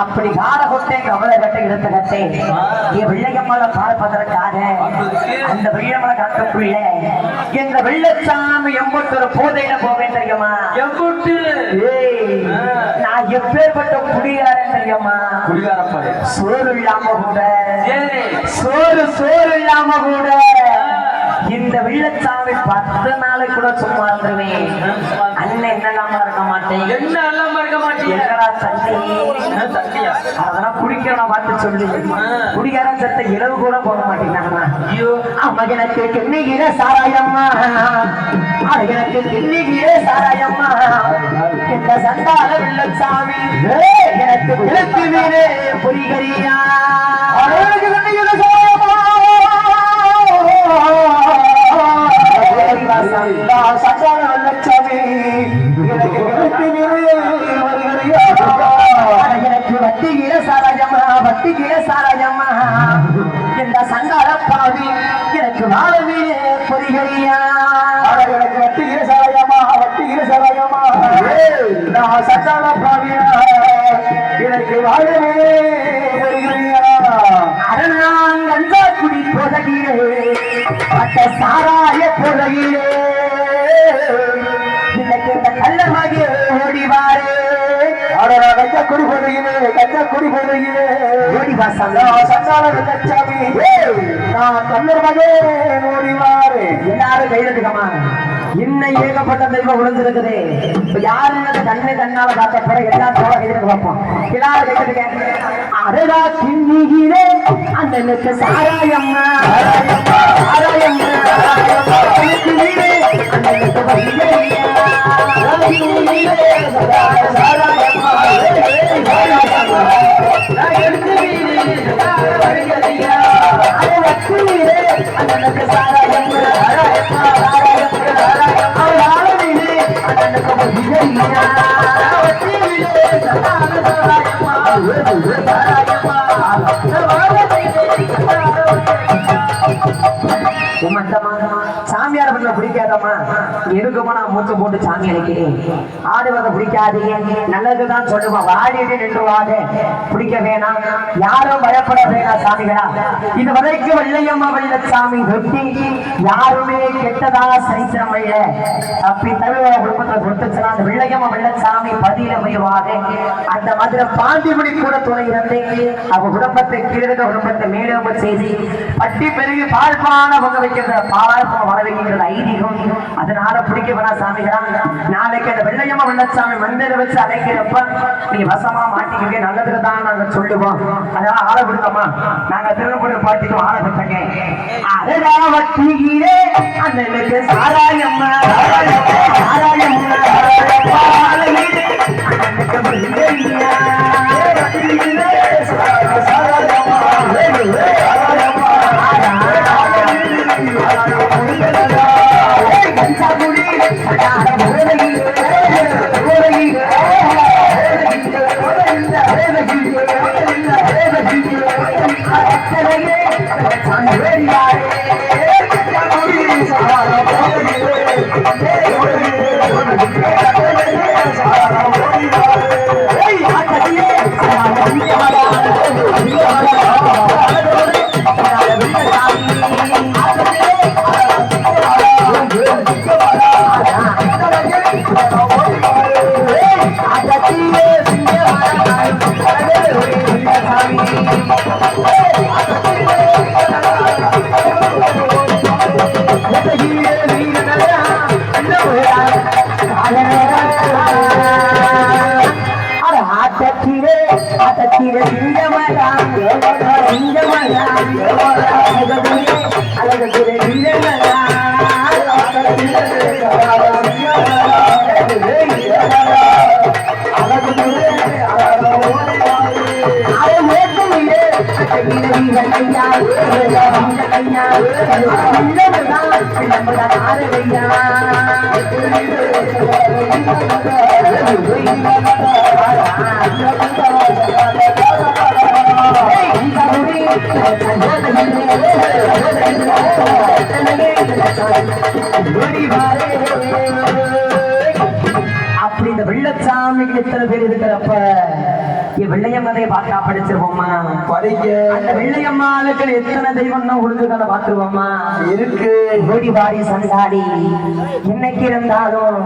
Speaker 1: அப்படி கார கொட்டை கவலை கட்டை எடுத்த கட்டை என் வெள்ளையம்மள பார்ப்பதற்காக அந்த வெள்ளமலை கட்டுக்குள்ள எங்க வெள்ளச்சாமி எம்பட்டு ஒரு போதையில போவேன் தெரியுமா?
Speaker 2: எம்புட்டு
Speaker 1: நான் எப்பேற்பட்ட குடிகாரன் தெரியுமா?
Speaker 2: குடிகாரப்பாரு
Speaker 1: சோறு இல்லாம கூட
Speaker 2: சோறு
Speaker 1: இல்லாம கூட இந்த வெள்ளச்சாமி 10 நாளைக்கு கூட சும்மா இருந்துருவேன். அண்ணன் என்னெல்லாம இருக்க மாட்டேன்.
Speaker 2: என்ன எல்லாம் இருக்க மாட்டீங்க?
Speaker 1: என்னடா தண்ணி
Speaker 2: தண்ணியா?
Speaker 1: அதெல்லாம் குடிக்கிறவன பார்த்து சொல்லி குடிக்காரன் செத்த இரவு கூட போக மாட்டேங்கிறாங்கம்மா.
Speaker 2: ஐயோ
Speaker 1: அம்மா எனக்கு கிண்ணிகிற சாராயம்மா, எனக்கு கிண்ணிகிற சாராயம்மா, சண்டால வெள்ளச்சாமி எனக்கு விளக்கு மீனே பொறிகரியா சண்டால வெள்ளச்சாமி எனக்கு விளக்கு மீனே பொறிகரியா எனக்கு வட்டிகிற சாராயம்மா வட்டிகிற சாராயம்மா இந்த சண்டால பாவி எனக்கு வாழ மீனே பொறிகரியா எனக்கு வட்டிகிற சாராயம்மா வட்டிகிற சாராயம்மா நான் சண்டால பாவியா எனக்கு வாழ மீனே பொறிகரியா அரணான் கஞ்சா குடி போதகிலே அட்ட சாராய போதகிலே இன்னைக்கு இந்த கள்ளமாகி ஓடிவாரே கஞ்சா குடி போதையிலே கஞ்சா குடி போதையிலே ஓடிவா சந்தால வெள்ளச்சாமி நான் கண்ணர் மகே ஓடிவாரு எல்லாரும் கைதட்டுக்கமா இன்னும் ஏகப்பட்ட தெய்வம் விழுந்திருக்குது இப்ப யாரு கண்ணை கண்ணால காக்கப்பட எல்லாரும் போல கைதட்டு பார்ப்போம் எல்லாரும் கைதட்டுக்க அடடா கிண்ணிகிலே அண்ணனுக்கு சாராயம்மா சாராயம்மா அண்ணனுக்கு வைகையா சாமியார் பண்ண பிடிக்காதம்மா எதுக்குமா நான் மூச்சை போட்டு சாமி அழைக்கிறேன் ஆடுவதை பிடிக்காதீங்க நல்லதுதான் சொல்லுவான் வாடிட்டு நின்றுவாங்க பிடிக்க வேணாம் யாரும் பயப்பட வேணாம் சாமிகளா இது வரைக்கும் வெள்ளையம்மா வெள்ளச்சாமி வெட்டி யாருமே கெட்டதா சரித்திரம் இல்லை அப்படி தமிழக குடும்பத்துல கொடுத்துச்சுன்னா அந்த வெள்ளையம்மா வெள்ளச்சாமி பதியில முயவாக அந்த மதுரை பாண்டிமணி கூட துணை இருந்து அவ குடும்பத்தை கீழே குடும்பத்தை மேலும் செய்து பட்டி பெருகி பால்பான பங்க வைக்கிற பால்பான வர வைக்கிற ஐதீகம் அதனால பிடிக்க வேணா சாமிகளா நாளைக்கு அந்த வெள்ளையம்மா வெள்ளச்சாமி மந்திர வச்சு அழைக்கிறப்ப நீ வசமா மாட்டிக்க நல்லதுக்கு தான் நாங்க சொல்லுவோம் அதனால ஆளை விடுங்கம்மா நாங்க திருநெல்வேலி பாட்டிக்கும் ஆளை விட்டங்க அதனா வட்டியிலே அண்ணனுக்கு சாராயம்மா சாராயம்மா அண்ணனுக்கு வெள்ளையா அப்படி இந்த வெள்ளச்சாமிக்கு எத்தனை பேர் இருக்கிறப்ப வெள்ளையம்மாதைய பார்த்தா படிச்சிருவோமா படிக்க அந்த வெள்ளையம்மாளுக்கு எத்தனை தெய்வம் தான் உழுதுகளை பார்த்துருவோமா இருக்கு ஓடி வாடி சண்டாடி இன்னைக்கு இருந்தாலும்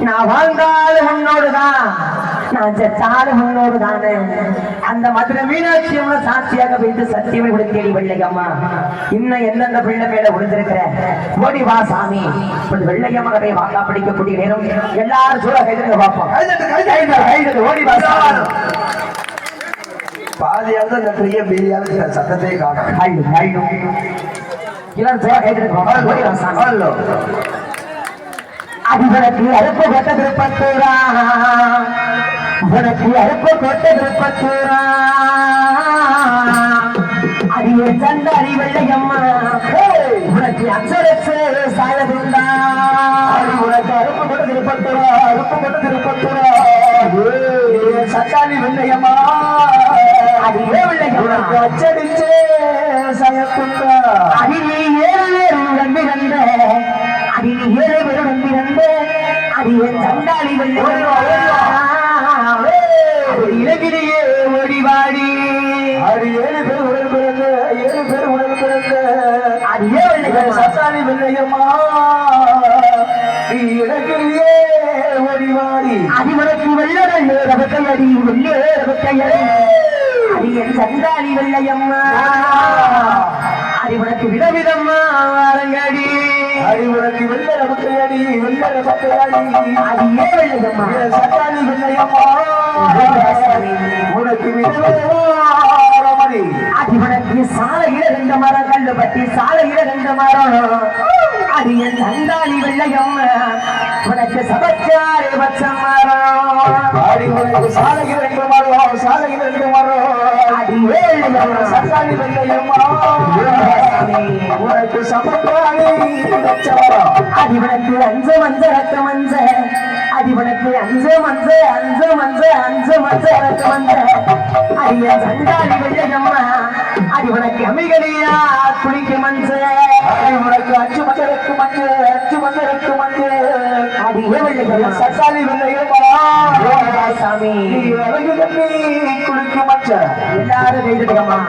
Speaker 1: நான் வாழ்ந்தாலும் உன்னோடுதான் நான் செத்தாலும் உன்னோடு தானே அந்த மதுரை மீனாட்சி அம்மா சாட்சியாக வைத்து சத்தியமை விடுத்தேடி வெள்ளையம்மா இன்னும் எந்தெந்த பிள்ளை மேல விழுந்திருக்கிற ஓடி வா சாமி வெள்ளையம்மா கதையை வாக்கா படிக்கக்கூடிய நேரம் எல்லாரும் சூழ கைது பார்ப்போம் ஓடி வா சாமி
Speaker 3: பாதியாவது அந்த பெரிய மீதியாவது சத்தத்தை காணும்
Speaker 1: அதிபருக்கு அறுப்பு கட்ட திருப்பத்தூரா உனக்கு அறுப்பு கொட்ட விருப்பத்தூரா அடியே சண்டாடி வெள்ளையம்மா உனக்கு அச்சரச்சு சாயதுண்டா உனக்கு அறுப்பு கொட்ட திருப்பத்தூரா அறுப்பு கொட்ட திருப்பத்தூரா சண்டாடி வெள்ளையம்மா அடியே வெள்ளையம்மா அச்சடிச்சு சாயத்துண்டா அடி நீ 7 பேரும் நம்பிரந்த அடி நீ 7 பேரும் நம்பிரந்த அடியே சண்டாடி வெள்ளையம்மா இலகிரியே ஓடிவாடி அது 7 பேர் உடல் பிறந்த 7 பேர் உடல் பிறந்த அது சத்தானி வெள்ளையம்மா நீ இலகிரியே ஓடிவாடி அடிமனக்கு வெள்ளை ரபத்தையடி வெள்ளே ரபத்தையடி அது என் சந்தானி வெள்ளையம்மா அடிமனக்கு விதவிதம்மா வாரங்கடி அடிமனக்கு வெள்ளை ரபத்தையடி வெள்ளை ரபத்தையடி அது ஏன் வெள்ளையம்மா சத்தானி வெள்ளையம்மா உனக்கு விதவிதமாரமணி அடிமனக்கு சாலையில 2 மரம் கண்டு பட்டி சாலையில 2 மரம் அது என் சந்தானி வெள்ளையம்மா உனக்கு சபச்சாரே பச்சம் மரம் அடி உனக்கு சாலையில 2 மரம் சாலையில 2 மரம் அடி வெள்ளையம்மா சந்தானி வெள்ளையம்மா உனக்கு சபச்சாரே பச்சம் மரம் அடி உனக்கு அஞ்ச மஞ்ச ரத்த மஞ்ச அடி உனக்கு அஞ்ச மஞ்ச அஞ்ச மஞ்ச அஞ்ச மஞ்ச ரத்த மஞ்ச அடி என் சந்தானி வெள்ளையம்மா அடி உனக்கு அமிகடியா குளிக்க மஞ்ச அடி உனக்கு 5 மஞ்ச ரத்த மஞ்ச 5 மஞ்ச ரத்த மஞ்ச அடி வெள்ளையம்மா சந்தானி வெள்ளையம்மா சாமி குளிக்க மஞ்ச எல்லாரும் கைதடிக்கம்மா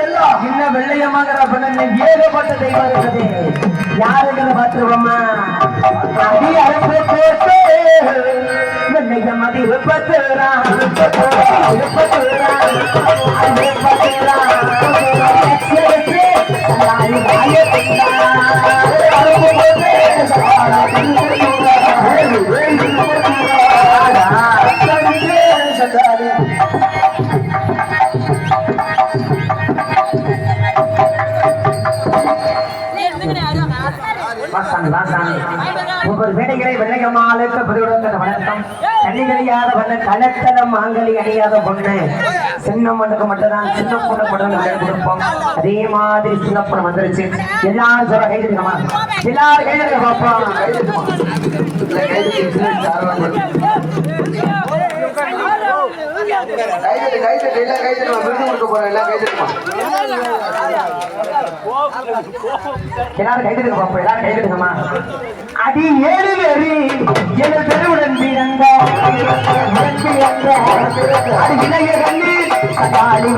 Speaker 1: எல்லாம் என்ன வெள்ளையம்மாங்கிற பண்ண ஏகப்பட்ட தெய்வம் இருக்குது யாருங்கிற பாத்துருவோம்மா அடி அரப்பு போட்டு வெள்ளையம்மா இருப்பத்துறா ஒவ்வொரு வேடைகளை வெள்ளையம்மாளுக்கு பதிவுடன் வணக்கம் கண்ணிகளையாத பண்ண கலத்தலம் மாங்கலி அணியாத பொண்ணு சின்ன பொண்ணுக்கு மட்டும்தான் சின்ன பொண்ணு மட்டும் கொடுப்போம் அதே மாதிரி சின்ன பொண்ணு வந்துருச்சு எல்லாரும் சொல்ல கைதுமா எல்லாரும் கைது பார்ப்போம் எல்லாரும் கைதுக்கு பார்ப்போம் எல்லாரும் கைதுமா அடி 7 பேரு எங்கள் பெருவுடன் பிறந்த அது இளைய கண்ணி சகாலி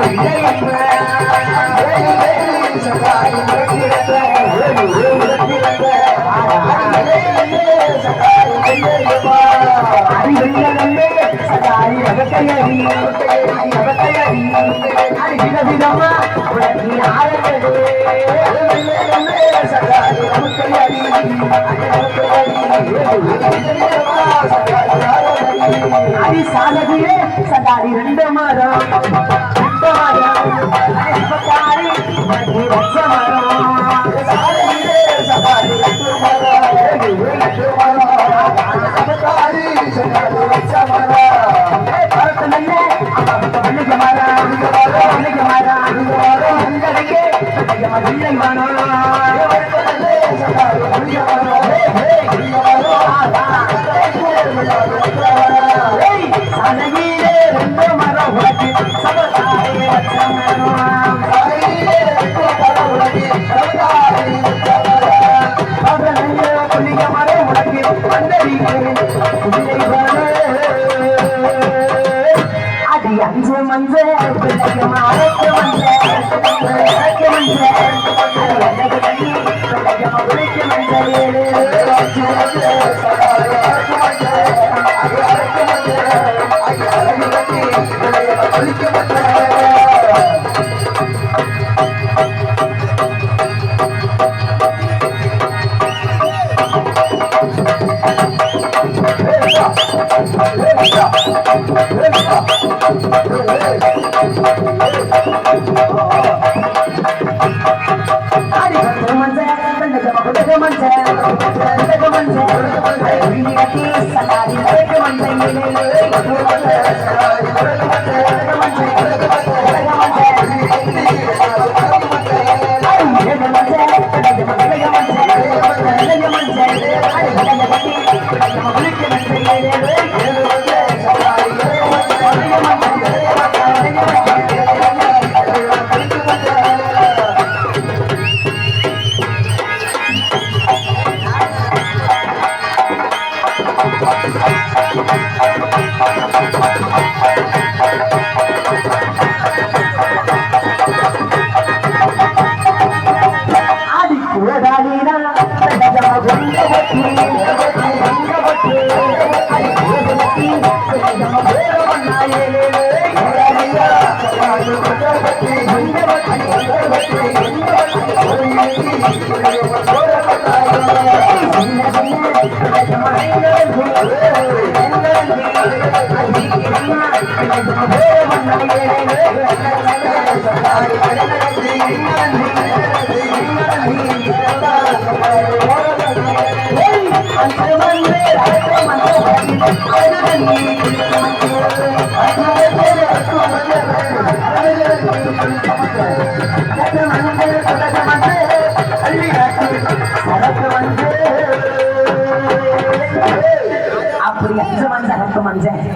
Speaker 1: விதவிதமா அடி சாலகியே சதாரி 2 மரம் 2 மரம் பத்தாரி வச்ச மரம் சாலகியே சதாரி 2 மரம் பத்தாரி சதாரி வச்ச மரம் பரத்து நல்ல வெள்ளைக்கு மரம் வெள்ளைக்கு மரம் அங்கடிக்கே வெள்ளை மரம் சாலையிலே 2 மரம் உலகி சபதாரி வச்ச மரம் சாலையிலே 2 மரம் உலகி சபதாரி வச்ச மரம் பகலையே புளிய மரம் உலகி வந்தடிக்கே புளிய அடி 5 மஞ்ச வெள்ளையம்மா அரைக்க மஞ்ச அரைக்க மஞ்ச உழைக்க மஞ்சள்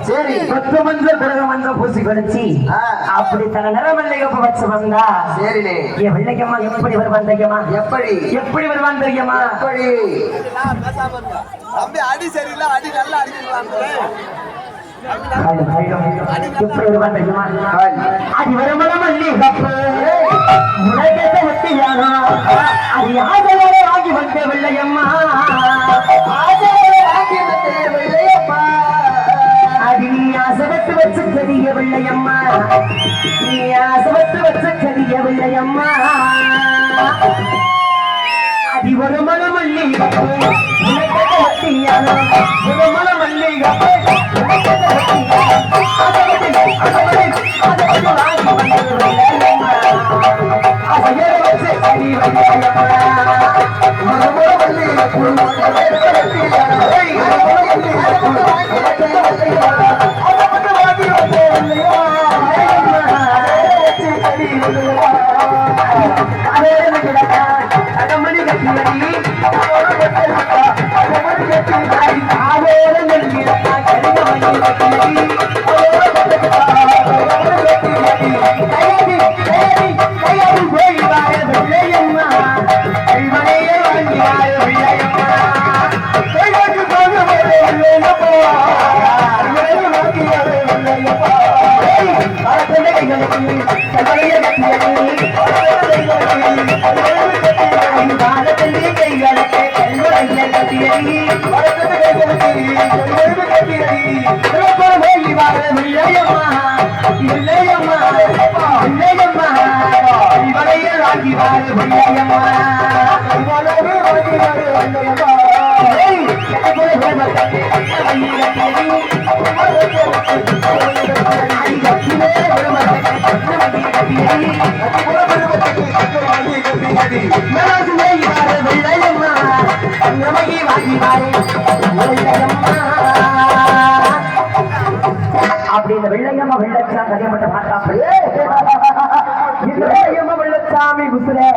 Speaker 2: சரி
Speaker 1: கொத்து மஞ்சள் பிறகு மஞ்சள் பூசி கழிச்சு அப்படி தன நிறவெள்ளையப்ப வச்சு வந்தா
Speaker 2: சரிலே
Speaker 1: என் வெள்ளையம்மா எப்படி வருவான் தெரியுமா? எப்படி வருவான் தெரியுமா?
Speaker 3: தம்பி அடி சரியில்லை, அடி நல்லா அடிக்கலாம்.
Speaker 1: எப்படி வருவான் தெரியுமா? அடி வருமளம் மல்லி கப்பு உலகத்தை ஒட்டியானா அது ஆதரவை ஆகி வந்த வெள்ளையம்மா அடி நீ ஆசவத்து வச்சு கரிய வெள்ளையம்மா நீ ஆசவத்து வச்சு கரிய வெள்ளையம்மா அடி ஒரு மலமல்லி உலகத்தை ஒட்டியானா ஒரு மலமல்லி கப்பு அப்படி இந்த வெள்ளையம்மா வெள்ளச்சாமி கதையப்பட்ட வெள்ளையம்மா வெள்ளச்சாமி குசுரே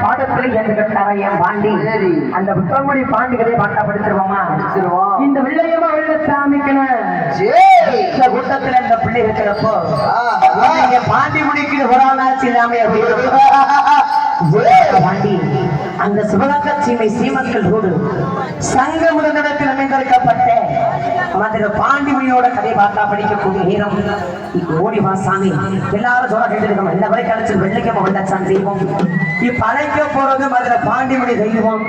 Speaker 1: பாடத்தில் என்று கட்டார என் பாண்டி அந்த புத்தகமொழி பாண்டி கதையை பாட்டா படிச்சிருவோமா? இந்த வெள்ளையம்மா வெள்ளச்சாமிக்குன்னு கூட்டத்துல இந்த பிள்ளை இருக்கிறப்போ பாண்டி முடிக்கிற ஒரு இல்லாம பாண்டி அந்த சிவகங்க சீமை சீமக்கல் ரோடு சங்க முதலிடத்தில் அமைந்திருக்கப்பட்ட மதுரை பாண்டிமணியோட கதை பார்த்தா படிக்கக்கூடிய நேரம் ஓடிவா சாமி எல்லாரும் சொல்ல கேட்டிருக்கோம். எல்லா வரை கிடைச்சி வெள்ளைக்கம்மா வெள்ளச்சாமி தெய்வம் இப்ப அழைக்க போறது மதுரை பாண்டிமணி தெய்வம்.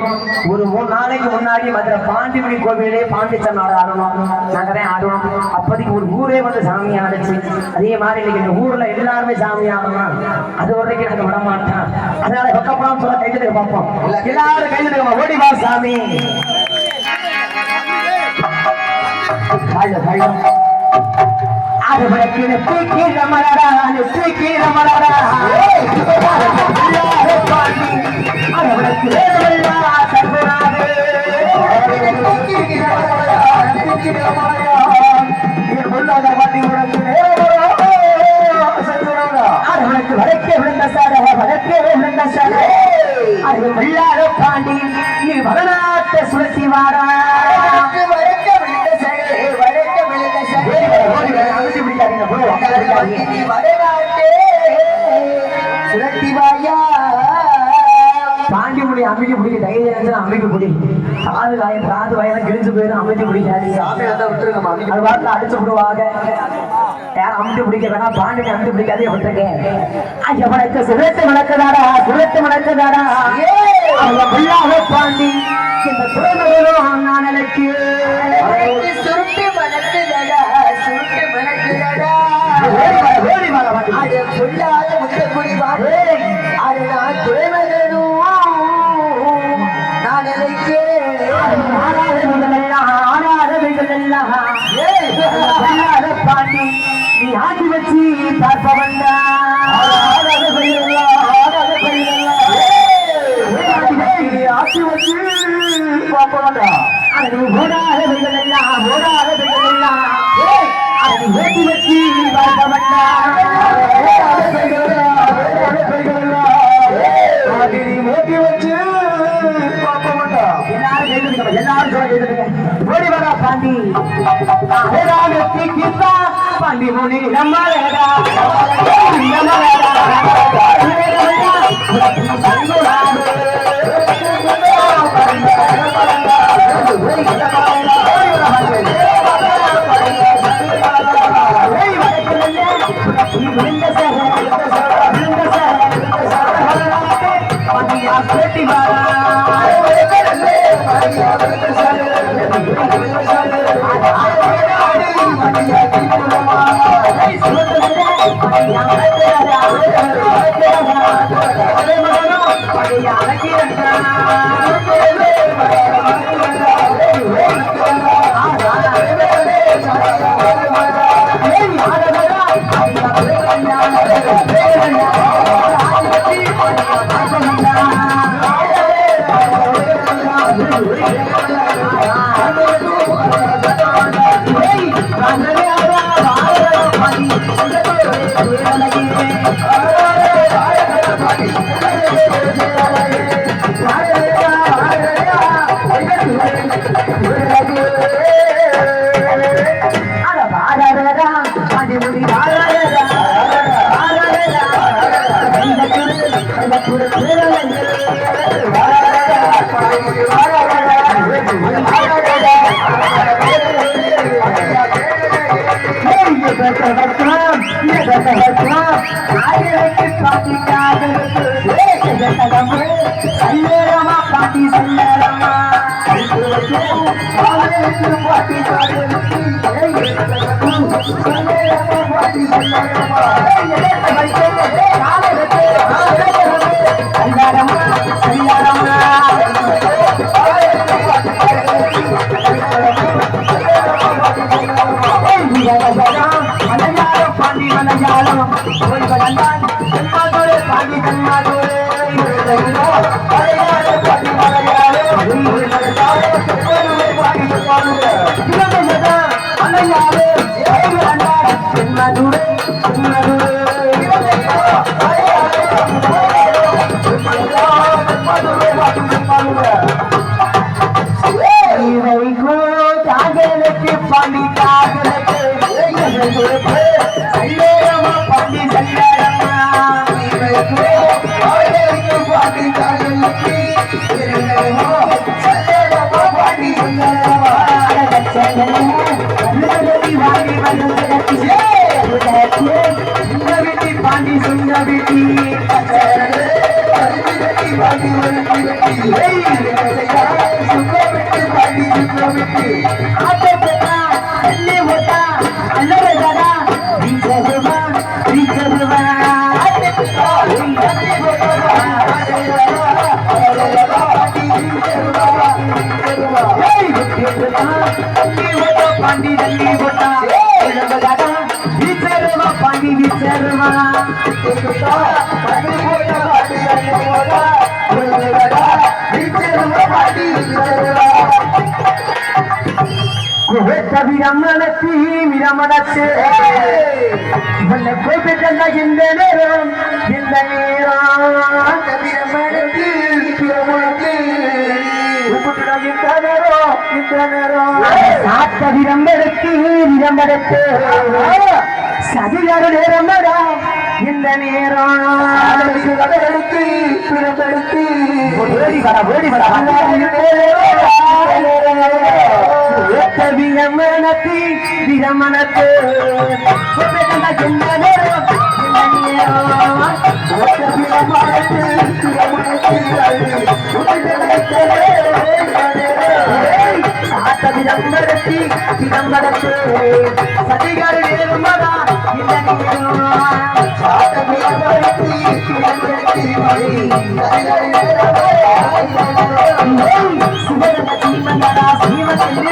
Speaker 1: ஒரு 3 நாளைக்கு முன்னாடி மதுரை பாண்டிமணி கோவிலே பாண்டிச்சனோட ஆடணும், நாங்கதான் ஆடுவோம். அப்போதைக்கு ஒரு ஊரே வந்து சாமி ஆடுச்சு. அதே மாதிரி இன்னைக்கு இந்த ஊர்ல எல்லாருமே சாமி ஆடணும். அது வரைக்கும் எனக்கு விட மாட்டான். அதனால பக்கப்படாம சொல்ல கைதிருக்க பார்ப்போம். எல்லாரும் கைதிருக்கோம். ஓடிவா சாமி அது வரைக்கும் தூக்கி ரமணா தூக்கி ரமணா அது வரைக்கும் உனக்கு வடக்கே விழுந்த சார வடக்கே விழுந்த சார அது வெள்ளாட பாண்டி நீ வடநாட்டை சுழத்தி வாடா பாண்டி முடி அமைக்க பிடிக்க தைரியம் அமைக்க பிடி காது காயம் காது வாயெல்லாம் கிழிஞ்சு போயிடும் அமைக்க பிடிக்காது அது வாரத்தில் அடிச்சு விடுவாங்க யாரும் அமுட்டு பிடிக்க வேணாம் பாண்டிக்கு அமுட்டு பிடிக்காதே விட்டுருக்கேன் ஐயவனுக்கு சுரத்து மணக்குதாடா சுரத்து மணக்குதாடா பிள்ளாக பாண்டி இந்த துறைமுகம் நான் எனக்கு சுருட்டு மணக்குதாடா சுருட்டு மணக்குதாடா அது சொல்லாத முத்தக்குடி வாடு அது நான் துறைமுகனும் நான் எனக்கு பாண்டி நீ ஆட்டி வச்சு பார்ப்பவன்டா ஆட்டி வச்சு பார்ப்பவன்டா அது ஓடாதவைகள் எல்லாம் ஓடாதவைகள் எல்லாம் அது ஓட்டி வச்சு பார்ப்பவன்டா ஓட்டி வச்சு பார்ப்பவன்டா எல்லாரும் ஓடி வரா பாண்டி பாண்டி முனி நம்மளடா பாட்டி சொல்லமா பாண்டி மலையாளம் பாண்டி பாண்டி பாண்டி சுந்தரி பாண்டி தள்ளி போட்டா பாண்டி விசர்மா விரமணத்தி விரமணத்து உன்னை கூப்பிட்டு இந்த நேரம் இந்த நேரம் விரமணத்து விரமணத்து சாத்த விரம்பெடுத்து விரம்பெடுத்து சதிகார நேரமடா இந்த நேரம் விரம்பெடுத்து விரம்பெடுத்து ஓடி வர விரமணத்தி விரமணத்து இந்த நேரம் விளம்பரத்தி விளம்பரத்து சதிகார நேர்மடா இந்த விளம்பரத்தி விளம்பரத்தி சிவன சீமந்தடா சீமத்தில்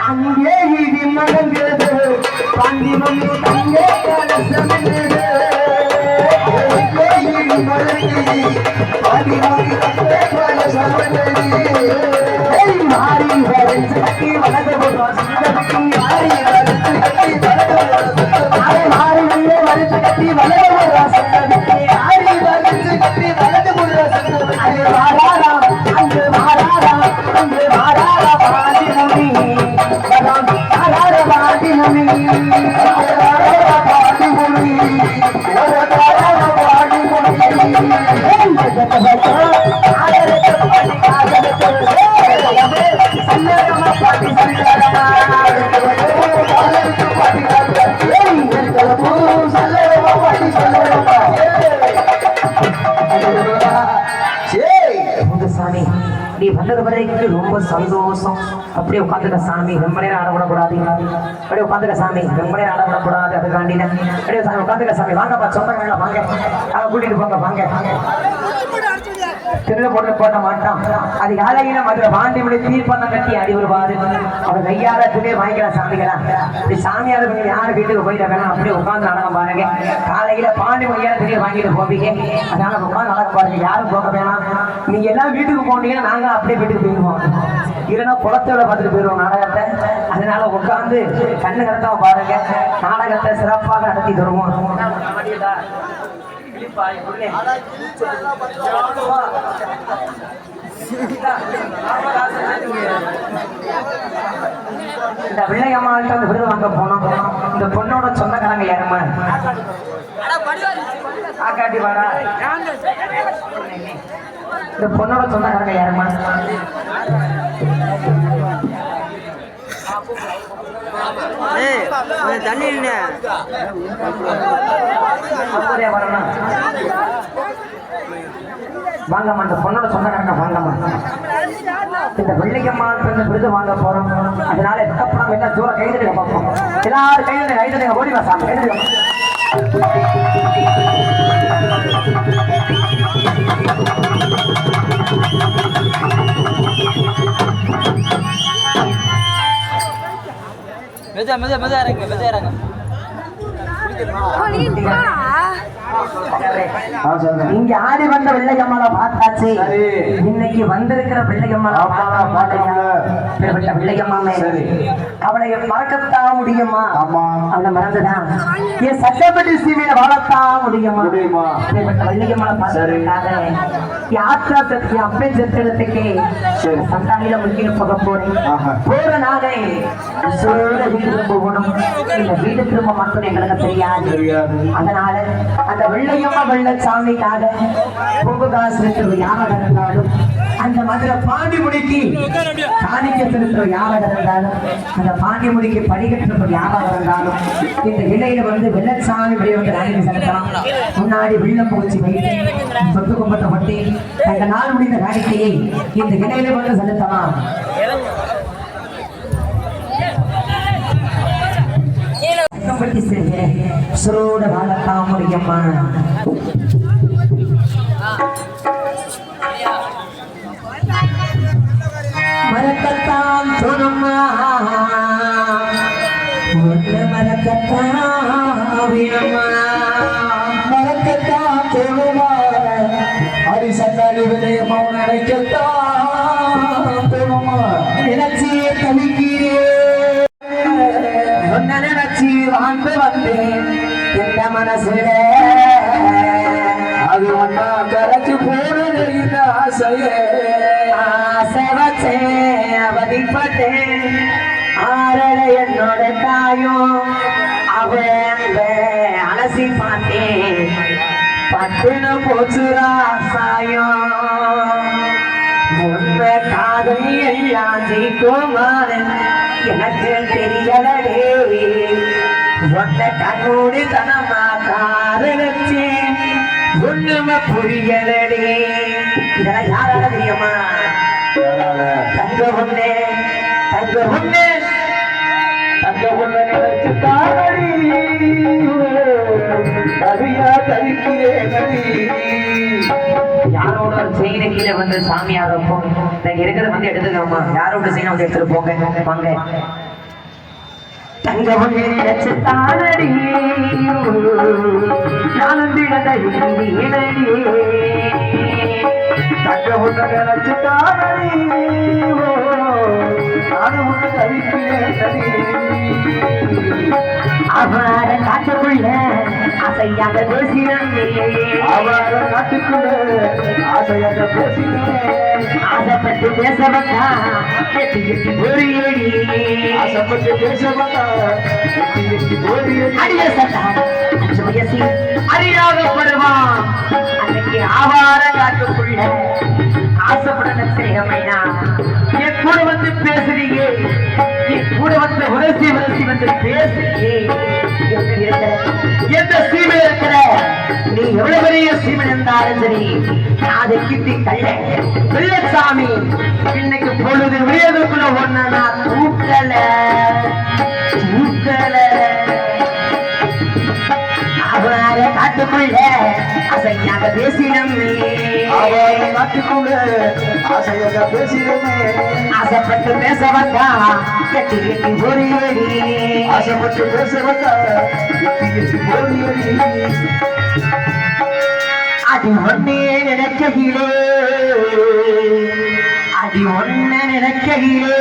Speaker 1: அங்கே இடி மகங்கிறது பாண்டி மம்மி தங்கே மாறி வரைஞ்சி வலது மாறி வரைஞ்சு கட்டி வலது அங்கு மாறாரா அங்கு மாறாரா பாடி மம்மி பாடி மம்மி பாடி மம்மி சாமி நீ வந்தது வரைக்கும் ரொம்ப சந்தோஷம். அப்படியே உட்காந்துக்க சாமி, ரொம்ப நேரம் ஆடக்கூடாது. அப்படியே உட்காந்துக்க சாமி, ரொம்ப நேரம் ஆடக்கூடாது. அதுக்காண்டி அப்படியே சாமி உட்காந்துக்க சாமி. வாங்கப்பா சொந்தங்கள வாங்க, அதை கூட்டிட்டு போங்க வாங்க. திருட போட்டு போட்ட மாட்டான். அது காலையில மதுரை பாண்டிமணி தீர்ப்பந்தம் கட்டி அடி வருவாரு. அவர் கையால துணியை வாங்கிக்கலாம் சாமிகளா. இப்படி சாமியார் பண்ணி யாரும் வீட்டுக்கு போயிட வேணாம். அப்படியே உட்காந்து நடனம் பாருங்க. காலையில பாண்டிமணியால துணியை வாங்கிட்டு போவீங்க. அதனால உட்காந்து நடக்க பாருங்க. யாரும் போக வேணாம். நீங்க எல்லாம் வீட்டுக்கு போனீங்கன்னா நாங்க அப்படியே வீட்டுக்கு போயிடுவோம். இல்லைன்னா குளத்தோட பார்த்துட்டு போயிடுவோம் நாடகத்தை. அதனால உட்காந்து கண்ணு கலக்காம பாருங்க. நாடகத்தை சிறப்பாக நடத்தி தருவோம். இந்த பிள்ளையம்மாள்கிட்ட அந்த விருது வாங்க போனோம். இந்த பொண்ணோட சொந்தக்காரங்க யாருமா ஆக்காட்டி வாடா. இந்த பொண்ணோட சொந்தக்காரங்க யாருமா?
Speaker 4: தண்ணி
Speaker 1: வரணும் வாங்கம்மா. இந்த பொண்ணோட சொந்தக்காரங்க வாங்கம்மா. இந்த வெள்ளையம்மாள் விருது வாங்க போறோம். அதனால இதுக்கப்புறம் எல்லாம் தூரம் கைதுங்க பார்ப்போம். எல்லாரும் கைதுங்க ஓடிவா சாமி கைதுங்க.
Speaker 4: மெதுவா இறங்க.
Speaker 1: இங்க ஆடி வந்த வெள்ளையம்மாளை பார்த்தாச்சு. இன்னைக்கு வந்திருக்கிற வெள்ளையம்மாளை வெள்ளையம்மாமே அவளை மறக்கத்தான் முடியுமா? அவளை மறந்துதான் என் சட்டப்படி சீமையில வாழத்தான் முடியுமா? வெள்ளையம்மாளை பார்த்திருக்காங்க. யாத்திரா சக்தி அப்பன் செத்தெடுத்துக்கே சந்தானில முக்கியம் போக போறேன். போற நாளை வீடு போகணும். இந்த வீடு திரும்ப மட்டும் எங்களுக்கு தெரியாது. அதனால அந்த வெள்ளையம்மா வெள்ளச்சாமிக்காக பூம்புகாசு செலுத்துற யாராக இருந்தாலும், அந்த மதுரை பாண்டிமுடிக்கு காணிக்க செலுத்துற யாராக இருந்தாலும், அந்த பாண்டிமுடிக்கு படிக்கட்டுற யாராக இருந்தாலும், இந்த இலையில வந்து வெள்ளச்சாமி வழிவந்து காணிக்க செலுத்தலாம். முன்னாடி வெள்ள பூச்சி வைத்து சொத்து கும்பத்தை பட்டி அந்த நாள் முடிந்த காணிக்கையை இந்த இலையில வந்து செலுத்தலாம். ஆசைப்பட்டு செல்கிறேன் சுரோட வாழத்தான் முடியுமா மறக்கத்தான் தோணுமா ஒன்று மறக்கத்தான் வேணுமா மறக்கத்தான் தோணுமா அரிசந்தாடி விஜயமா நினைக்கத்தான் தோணுமா நினைச்சியே தவிக்கிறேன் ஒன்ன நினைச்சி வாழ்ந்து வந்தேன் எந்த மனசுல அது ஒன்னா கரைச்சு போனது இந்த ஆசையே ஆசை வச்சே அவதிப்பட்டேன் ஆரட என்னோட தாயும் அவன் அலசி பார்த்தேன் பட்டுன்னு போச்சுரா சாயம் உண்மை காதல் எல்லாம் ஜெயிக்குமாறன் எனக்கு தெரியலடே ஒன்ன கண்ணோடு தனமா காதலிச்சேன் ஒண்ணுமே புரியலடே இதெல்லாம் யாரால தெரியுமா தங்க ஒண்ணு தங்க ஒண்ணு தங்க ஒண்ணு நினைச்சு தானடி கவியா தவிக்கிறேன் யாரோட செயின கீழே வந்து சாமியாக இருக்கும் நாங்க இருக்கிறத வந்து எடுத்துக்கோமா யாரோட செயினை வந்து எடுத்துட்டு போங்க வாங்க தங்க ஒண்ணு நினைச்சு தானடி நானும் தங்க ஒண்ணு நினைச்சு தானடி நானும் ஒண்ணு தவிக்கிறேன் அவர காட்டுக்குள்ள அசையாக பேசினேன் அவர காட்டுக்குள்ள ஆசையாக பேசினேன் ஆசைப்பட்டு பேச வந்தா எட்டி எட்டி போறியடி ஆசைப்பட்டு பேச வந்தா எட்டி எட்டி போறியடி அடிய சத்தான் வயசி அறியாகப்படுவான் அன்னைக்கு ஆவார காட்டுக்குள்ள ஆசைப்பட சிரேகமைனா என் கூட வந்து பேசுறீங்க என் கூட வந்து உரசி உரசி வந்து பேசுறீங்க எந்த சீமை இருக்கிற நீ எவ்வளவு பெரிய சீமை இருந்தாலும் சரி அதை கிட்டி கள்ள வெள்ளசாமி இன்னைக்கு பொழுது விளையாதுக்குள்ள ஒண்ணு நான் தூக்கல அவர காட்டுக்குள்ள அசையாக பேசினோம் அவரை காட்டுக்குள்ள ஆசையாக பேசினோமே ஆசைப்பட்டு பேச வந்தா எட்டி எட்டி போறியடி ஆசைப்பட்டு பேச வந்தா எட்டி எட்டி போறியடி அது ஒன்னே நினைக்கையிலே அது ஒன்ன நினைக்கையிலே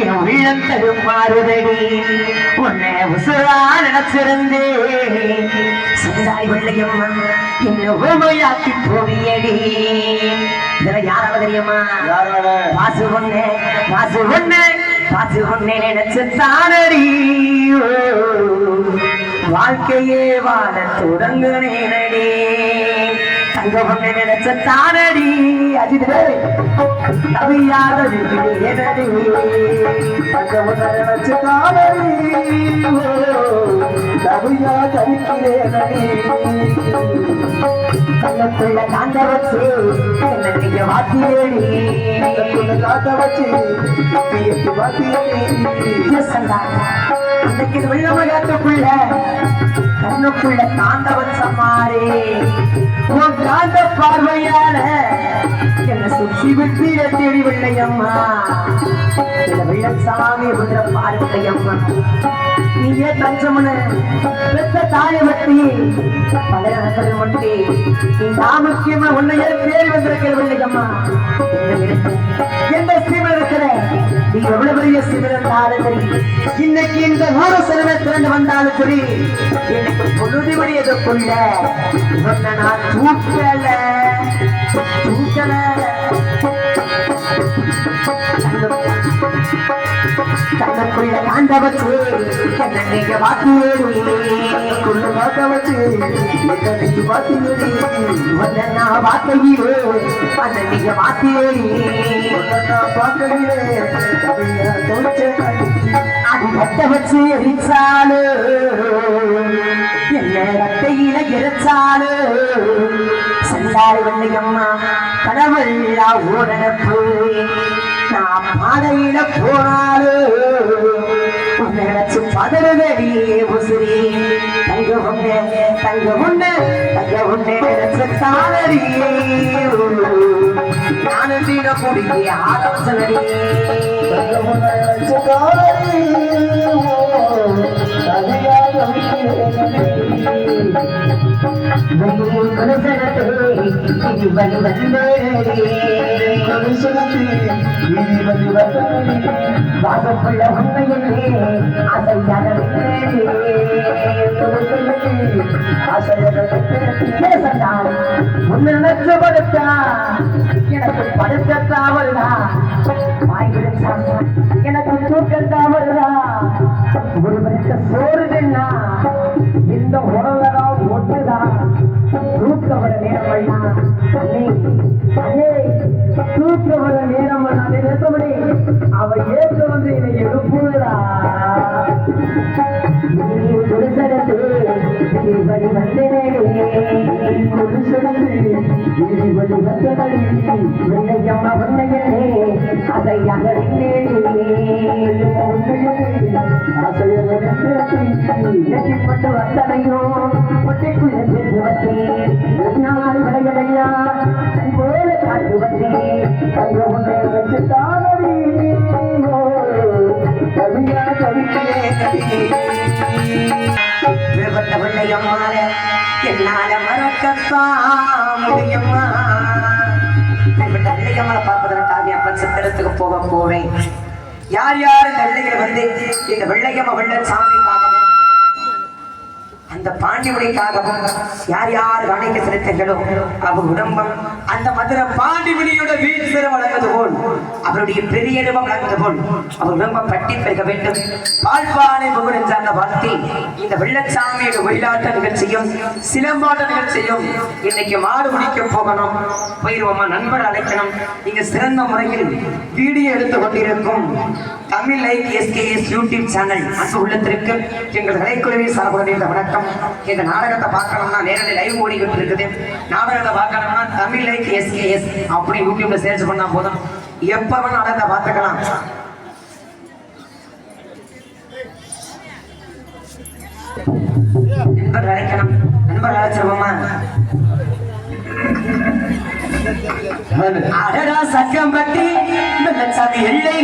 Speaker 1: என் உள்ளம் தருமாறுதடி உன்னை உசுரா நினைச்சிருந்தே சிந்தாய் வெள்ளையம்மா என்ன ஊமையாக்கி போவியடி இதுல யாரால தெரியுமா வாசு ஒண்ணு வாசு ஒண்ணு வாசு ஒண்ணு நினைச்சு தானடி வாழ்க்கையே வாழ தொடங்குனேனடி தங்க ஒண்ணு நினைச்ச தானடி அஜிதே கவியாக தங்க ஒண்ணு நினைச்ச தானடி கவியா தவிக்கிறேனடி கண்ணத்துள்ள காந்த வச்சு என்ன நீங்க வாத்தியேடி காந்த வச்சு எட்டு வாத்தியேடி அன்னைக்கு வெள்ளமகாட்டுக்குள்ள கண்ணுக்குள்ள காந்த வச்ச மாறே உன் காந்த பார்வையால என்ன சுற்றி விட்டு தேடி வெள்ளையம்மா வெள்ளசாமி விடுற பார்வையம்மா நீயே தஞ்சமுன்னு பெத்த தாயை வட்டி பல நடக்கிறது வட்டி நீ நாமுக்கியமா உன்னையே தேடி வந்திருக்கிற வெள்ளையம்மா எந்த சீமை இருக்கிற நீ எவ்வளவு பெரிய சீமை இருந்தாலும் சரி இன்னைக்கு இந்த நூறு சிறுமை திரண்டு வந்தாலும் சரி எனக்கு பொழுது விடியதுக்குள்ள உன்னை நான் தூக்கல கண்ணுக்குள்ள காந்த வச்சு என்ன நீங்க வாத்தியேடி காந்த வச்சு என்ன நீங்க வாத்தியேடி உன்னை நான் வாத்தையிலே அந்த நீங்க வாத்தியேடி பார்க்கையிலே அது ரத்த வச்சு எரிச்சாலு என்ன ரத்தையில எரிச்சாலு செல்லாறு வெள்ளையம்மா கடவுளா ஓடனப்பு நான் பாதையில போனாலு நினைச்சு பதறதடி உசிரி தங்க உண்ணே தங்க உண்ணே தங்க உண்ணே நினைச்சு தாளடியே நானும் தீன குடிக்க ஆலோசனடி தங்க உண்ணே நினைச்சு தாளடி வாசப்புள்ள உண்மையிலே அசையாக முன்னெடுத்தா எனக்கு படுத்தாவல்தா எனக்கு தூக்கத்தாவல்தா ஒரு மனித சோறுதுன்னா இந்த உடலதான் ஒட்டுதான் தூக்க வர நேரம் தூக்க வர நேரம் நெசமடி அவ ஏற்க வந்து என்னை எழுப்புதா பட்டு வந்தனையோ ஒட்டைக்குள்ள சேர்ந்து வச்சேன் நாள் விளையலையா போல காட்டு வச்சேன் தங்க ஒன்றை வச்சு தானடி கவியா கவிக்கையே விருப்பத்த பிள்ளையம்மால என்னால மறக்கத்தான் முடியுமா பிள்ளையம்மால பார்ப்பதற்காக அப்ப சித்திரத்துக்கு போவேன் யார் யார் இந்த பிள்ளைகள் வந்து இந்த வெள்ளையம்மா வெள்ள சாமிக்காகவும் அந்த பாண்டிமுடிக்காகவும் யார் யார் காணிக்க செலுத்தங்களோ அவர் உடம்பம் அந்த மதுரை பாண்டிமுடியோட வீட்டு சிறம் வழங்குவது போல் அவருடைய பெரிய இடமும் வழங்குவது போல் அவர் உடம்பம் பட்டி பெருக வேண்டும் பால்பானை முகன் சார்ந்த வார்த்தை இந்த வெள்ளச்சாமியோட ஒயிலாட்ட நிகழ்ச்சியும் சிலம்பாட்ட நிகழ்ச்சியும் இன்னைக்கு மாடு முடிக்க போகணும் போயிருவோமா நண்பர் அழைக்கணும் நீங்க சிறந்த முறையில் வீடியோ எடுத்து கொண்டிருக்கும் Tamil like SKS YouTube channel அங்கு உள்ளத்திற்கு எங்கள் கலைக்குழுவை சார்புடைய இந்த வணக்கம் இந்த நாடகத்தை பார்க்கணும்னா நேரடி லைவ் ஓடிக்கிட்டு இருக்குது நாடகத்தை பார்க்கணும்னா தமிழ் லைக் எஸ்கேஎஸ் அப்படி யூடியூப்ல சர்ச் பண்ணா போதும் எப்ப வேணா நாடகத்தை பார்த்துக்கலாம் நண்பர் அழைக்கணும் நண்பர் அழைச்சிருவோமா அடடா சக்கம் பட்டி வெள்ளச்சாமி எல்லை